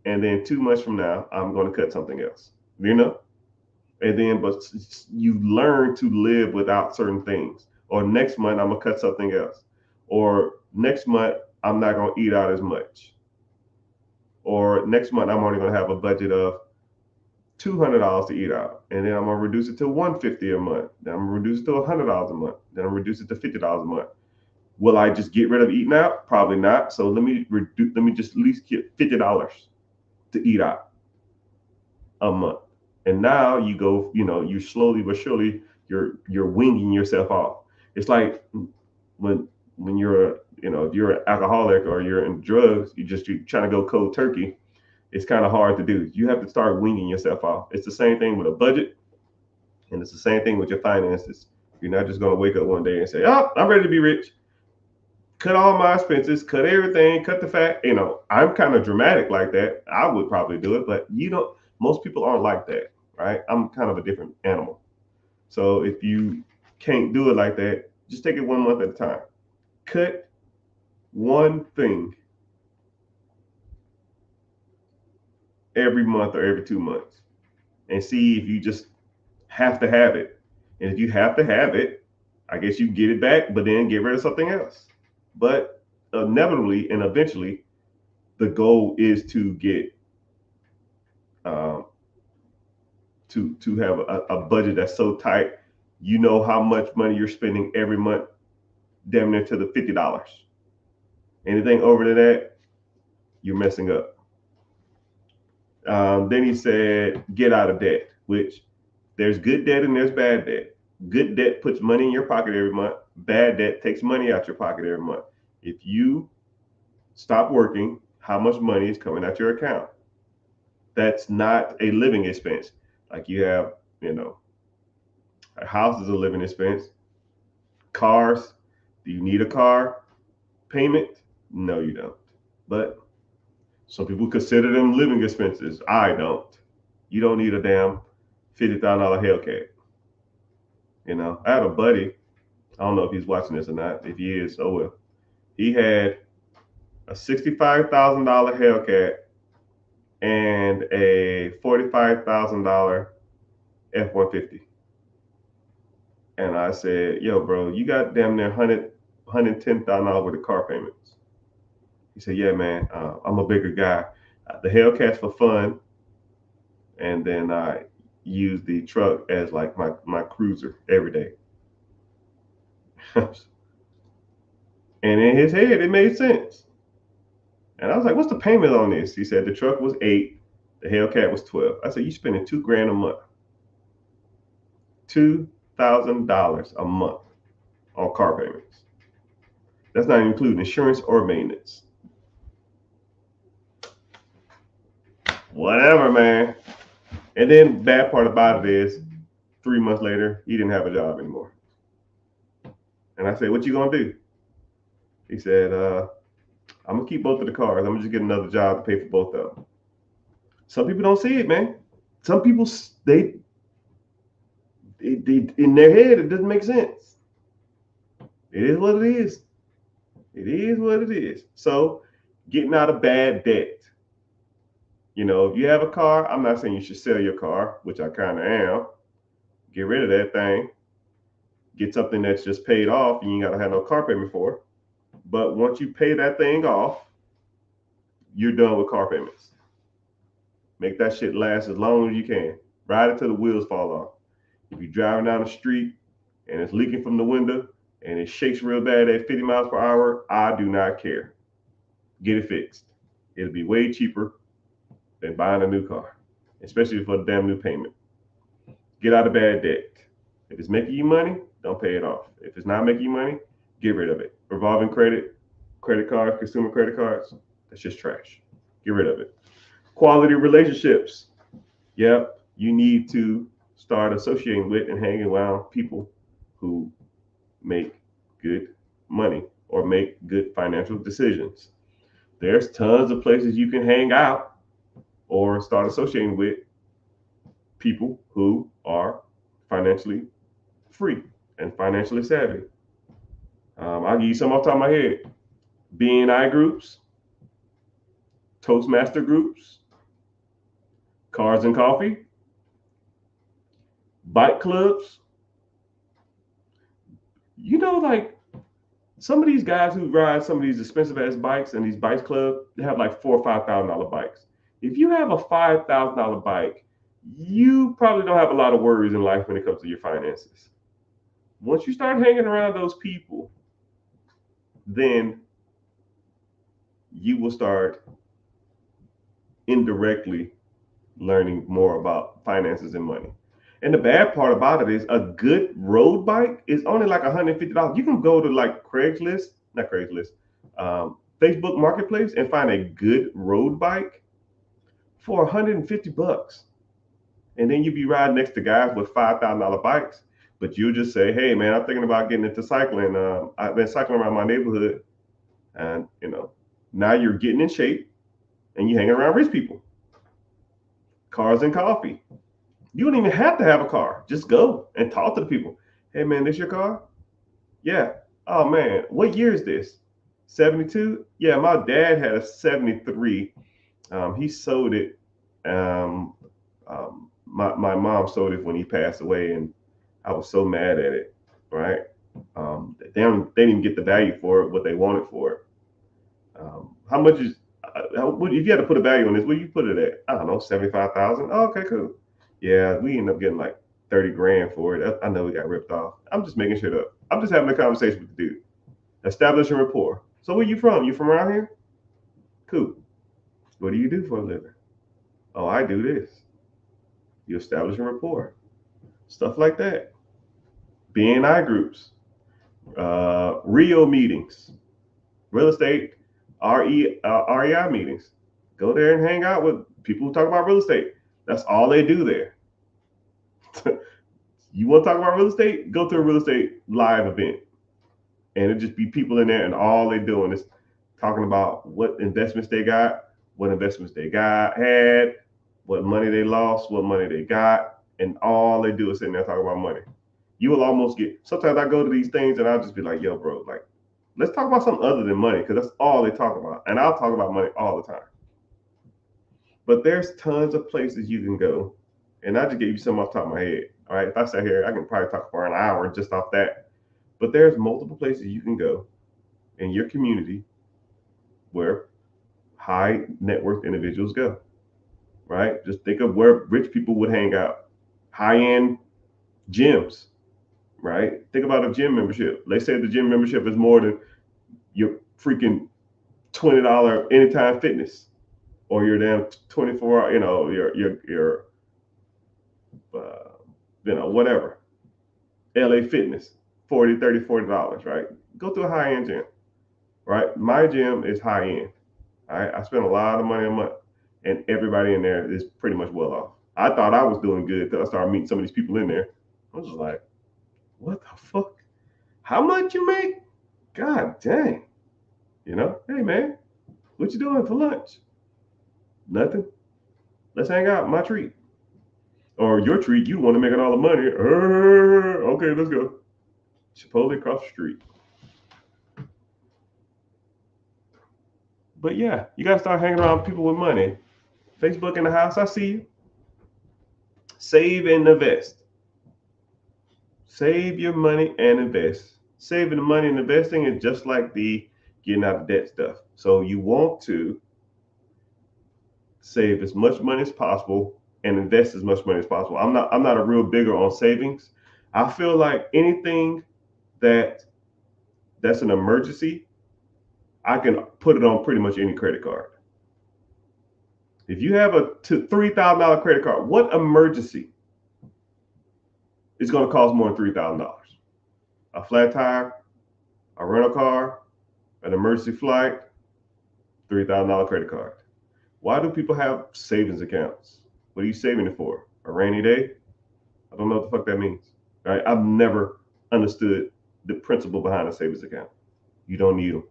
and then 2 months from now, I'm going to cut something else. You know, and then but you learn to live without certain things. Or next month, I'm gonna cut something else. Or next month, I'm not gonna eat out as much. Or next month, I'm only gonna have a budget of $200 to eat out, and then I'm gonna reduce it to $150 a month. Then I'm gonna reduce it to $100 a month. Then I'm gonna reduce it to $50 a month. Will I just get rid of eating out? Probably not. So let me reduce. Let me just at least get $50 to eat out a month. And now you go, you know, you slowly but surely you're winging yourself off. It's like when you're, you know, if you're an alcoholic or you're in drugs, you're trying to go cold turkey. It's kind of hard to do. You have to start winging yourself off. It's the same thing with a budget, and it's the same thing with your finances. You're not just going to wake up one day and say, "Oh, I'm ready to be rich." Cut all my expenses, cut everything, cut the fat. You know, I'm kind of dramatic like that. I would probably do it, but you don't. Most people aren't like that, right? I'm kind of a different animal. So if you can't do it like that, just take it 1 month at a time. Cut one thing every month or every 2 months and see if you just have to have it. And if you have to have it, I guess you get it back, but then get rid of something else. But inevitably and eventually, the goal is to get um, to have a budget that's so tight, you know how much money you're spending every month, damn near to the $50. Anything over to that, you're messing up. Then he said, get out of debt, which there's good debt and there's bad debt. Good debt puts money in your pocket every month. Bad debt takes money out your pocket every month. If you stop working, how much money is coming out your account? That's not a living expense. Like you have, you know, a house is a living expense. Cars, do you need a car payment? No, you don't. But some people consider them living expenses. I don't. You don't need a damn $50,000 Hellcat. You know, I had a buddy. I don't know if he's watching this or not. If he is, oh well. He had a $65,000 Hellcat and a $45,000 F-150. And I said, yo, bro, you got damn near $110,000 worth of car payments. He said, yeah, man, I'm a bigger guy. The Hellcat's for fun. And then I use the truck as like my cruiser every day. And in his head, it made sense. And I was like, what's the payment on this? He said the truck was 8, the Hellcat was 12. I said, you spending $2,000 a month. $2,000 a month on car payments. That's not including insurance or maintenance. Whatever, man. And then bad part about it is 3 months later, he didn't have a job anymore. And I said, what you gonna do? He said, I'm gonna keep both of the cars. I'm gonna just get another job to pay for both of them. Some people don't see it, man. Some people they in their head it doesn't make sense. It is what it is. It is what it is. So getting out of bad debt. You know, if you have a car, I'm not saying you should sell your car, which I kind of am. Get rid of that thing. Get something that's just paid off and you ain't gotta have no car payment for. But once you pay that thing off, you're done with car payments. Make that shit last as long as you can. Ride it till the wheels fall off. If you're driving down the street and it's leaking from the window and it shakes real bad at 50 miles per hour, I do not care. Get it fixed. It'll be way cheaper than buying a new car, especially for the damn new payment. Get out of bad debt. If it's making you money, don't pay it off. If it's not making you money, get rid of it. Revolving credit, credit cards, consumer credit cards, that's just trash. Get rid of it. Quality relationships. Yep, you need to start associating with and hanging around people who make good money or make good financial decisions. There's tons of places you can hang out or start associating with people who are financially free and financially savvy. I'll give you some off the top of my head. BNI groups, Toastmaster groups, Cars and Coffee, bike clubs. You know, like some of these guys who ride some of these expensive ass bikes and these bikes club, they have like $4,000 or $5,000 bikes. If you have a $5,000 bike, you probably don't have a lot of worries in life when it comes to your finances. Once you start hanging around those people, then you will start indirectly learning more about finances and money. And the bad part about it is a good road bike is only like $150. You can go to like Facebook Marketplace and find a good road bike for $150. And then you'd be riding next to guys with $5,000 bikes. But you just say, hey, man, I'm thinking about getting into cycling. I've been cycling around my neighborhood. And, now you're getting in shape and you're hanging around rich people. Cars and Coffee. You don't even have to have a car. Just go and talk to the people. Hey, man, this your car? Yeah. Oh, man, what year is this? 72? Yeah, my dad had a 73. He sold it. My mom sold it when he passed away, and I was so mad at it, right? They didn't even get the value for it, what they wanted for it. How much is, if you had to put a value on this, what do you put it at? I don't know, 75,000. Oh, okay, cool. Yeah, we ended up getting like 30 grand for it. I know we got ripped off. I'm just making shit up. I'm just having a conversation with the dude. Establishing rapport. So where you from? You from around here? Cool. What do you do for a living? Oh, I do this. You establish a rapport. Stuff like that. BNI groups. REO meetings. Real estate REI meetings. Go there and hang out with people who talk about real estate. That's all they do there. You want to talk about real estate? Go to a real estate live event. And it just be people in there, and all they doing is talking about what investments they got, what investments they had, what money they lost, what money they got, and all they do is sitting there talking about money. You will almost get, sometimes I go to these things and I'll just be like, yo, bro, like, let's talk about something other than money, because that's all they talk about. And I'll talk about money all the time. But there's tons of places you can go. And I just gave you some off the top of my head. All right. If I sat here, I can probably talk for an hour just off that. But there's multiple places you can go in your community where high net worth individuals go. Right? Just think of where rich people would hang out. High-end gyms. Right? Think about a gym membership. Let's say the gym membership is more than your freaking $20 Anytime Fitness, or your damn 24 hour, your whatever, LA Fitness, $40, right? Go to a high-end gym, right? My gym is high-end. All right? I spend a lot of money a month, and everybody in there is pretty much well off. I thought I was doing good until I started meeting some of these people in there. I was just like, what the fuck? How much you make? God dang. Hey man, what you doing for lunch? Nothing. Let's hang out. My treat. Or your treat, you want to make all the money. Okay, let's go. Chipotle across the street. But yeah, you got to start hanging around people with money. Facebook in the house, I see you. Save and invest. Save your money and invest. Saving the money and investing is just like the getting out of debt stuff. So you want to save as much money as possible and invest as much money as possible. I'm not a real bigger on savings. I feel like anything that's an emergency, I can put it on pretty much any credit card. If you have a $3,000 credit card, what emergency is going to cost more than $3,000? A flat tire, a rental car, an emergency flight, $3,000 credit card. Why do people have savings accounts? What are you saving it for? A rainy day? I don't know what the fuck that means. Right? I've never understood the principle behind a savings account. You don't need them.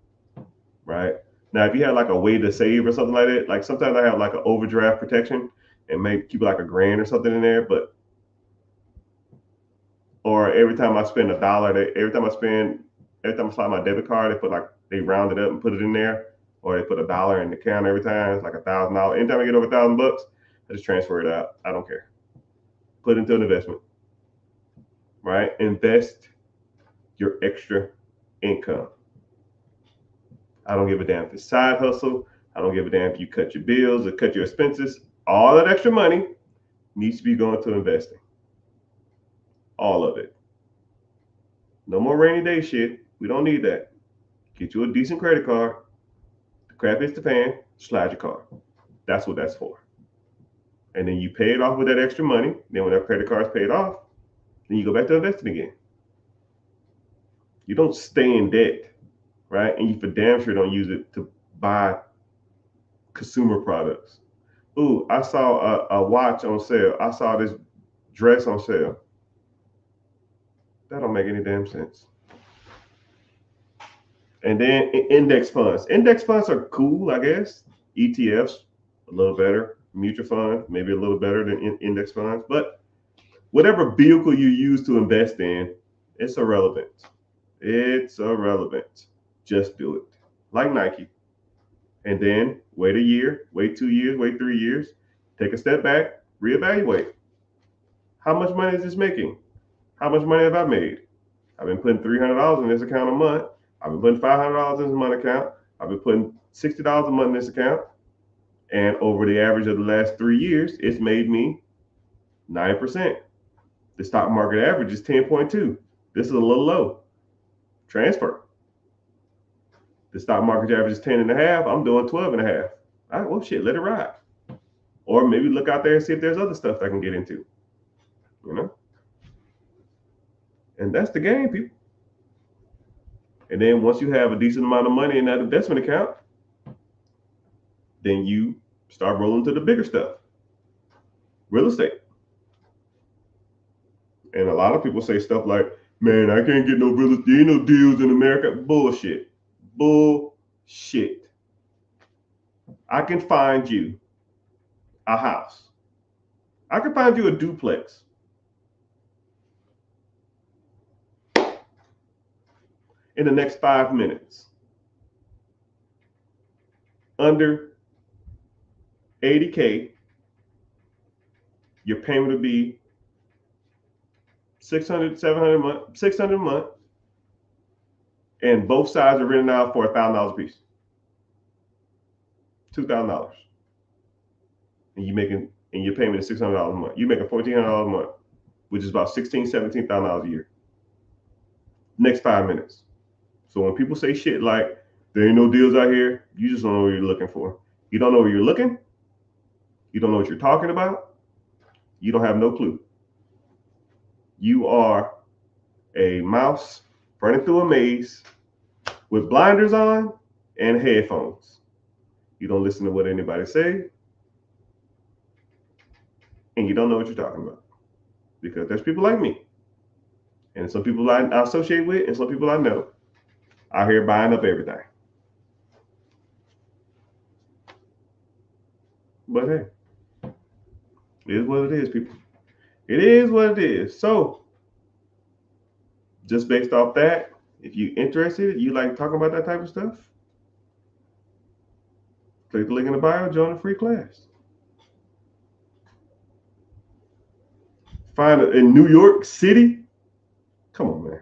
Right? Now, if you have like a way to save or something like that, like sometimes I have like an overdraft protection and maybe keep like $1,000 or something in there, but or every time I spend $1, every time I slide my debit card, they round it up and put it in there, or they put $1 in the account every time. It's like $1,000. Anytime I get over $1,000, I just transfer it out. I don't care. Put it into an investment, right? Invest your extra income. I don't give a damn if it's side hustle. I don't give a damn if you cut your bills or cut your expenses. All that extra money needs to be going to investing. All of it. No more rainy day shit. We don't need that. Get you a decent credit card. The crap hits the fan, slide your card. That's what that's for. And then you pay it off with that extra money. Then when that credit card's paid off, then you go back to investing again. You don't stay in debt, right? And you for damn sure don't use it to buy consumer products. Ooh, I saw a watch on sale. I saw this dress on sale. That don't make any damn sense. And then index funds. Index funds are cool, I guess. ETFs, a little better. Mutual fund, maybe a little better than index funds. But whatever vehicle you use to invest in, it's irrelevant. It's irrelevant. Just do it. Like Nike. And then wait a year, wait 2 years, wait 3 years. Take a step back, reevaluate. How much money is this making? How much money have I made? I've been putting $300 in this account a month. I've been putting $500 in this month account. I've been putting $60 a month in this account. And over the average of the last 3 years, it's made me 9%. The stock market average is 10.2. This is a little low. Transfer. The stock market average is 10.5. I'm doing 12.5. All right, well, shit, let it ride. Or maybe look out there and see if there's other stuff I can get into. You know? And that's the game, people. And then once you have a decent amount of money in that investment account, then you start rolling to the bigger stuff. Real estate. And a lot of people say stuff like, man, I can't get no real estate, there ain't no deals in America. Bullshit. Bullshit. I can find you a house. I can find you a duplex. In the next 5 minutes. Under $80K, your payment would be $600, $700 a month, and both sides are renting out for $1,000 a piece, $2,000, and your payment is $600 a month. You making $1,400 a month, which is about $16,000, $17,000 a year. Next 5 minutes. So when people say shit like there ain't no deals out here, you just don't know what you're looking for. You don't know where you're looking. You don't know what you're talking about. You don't have no clue. You are a mouse running through a maze with blinders on and headphones. You don't listen to what anybody say, and you don't know what you're talking about. Because there's people like me, and some people I associate with, and some people I know out here buying up everything. But hey, it is what it is, people. It is what it is. So, just based off that, if you're interested, you like talking about that type of stuff, click the link in the bio, join a free class. Find it in New York City. Come on, man.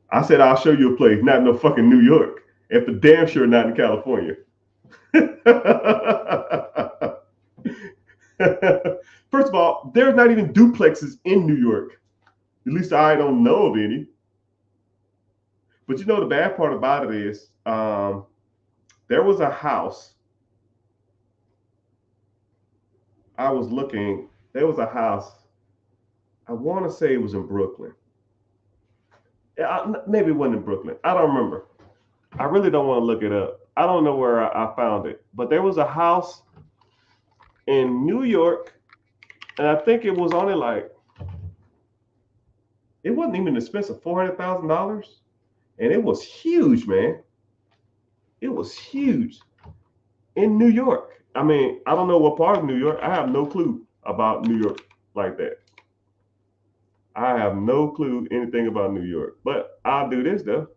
I said I'll show you a place, not no fucking New York. And for damn sure not in California. First of all, there's not even duplexes in New York. At least I don't know of any. But you know the bad part about it is there was a house. I was looking. There was a house. I want to say it was in Brooklyn. Maybe it wasn't in Brooklyn. I don't remember. I really don't want to look it up. I don't know where I found it. But there was a house in New York, and I think it was only like It wasn't even expensive, $400,000, and it was huge, man. It was huge in New York. I mean, I don't know what part of New York. I have no clue about New York like that. I have no clue anything about New York. But I'll do this though.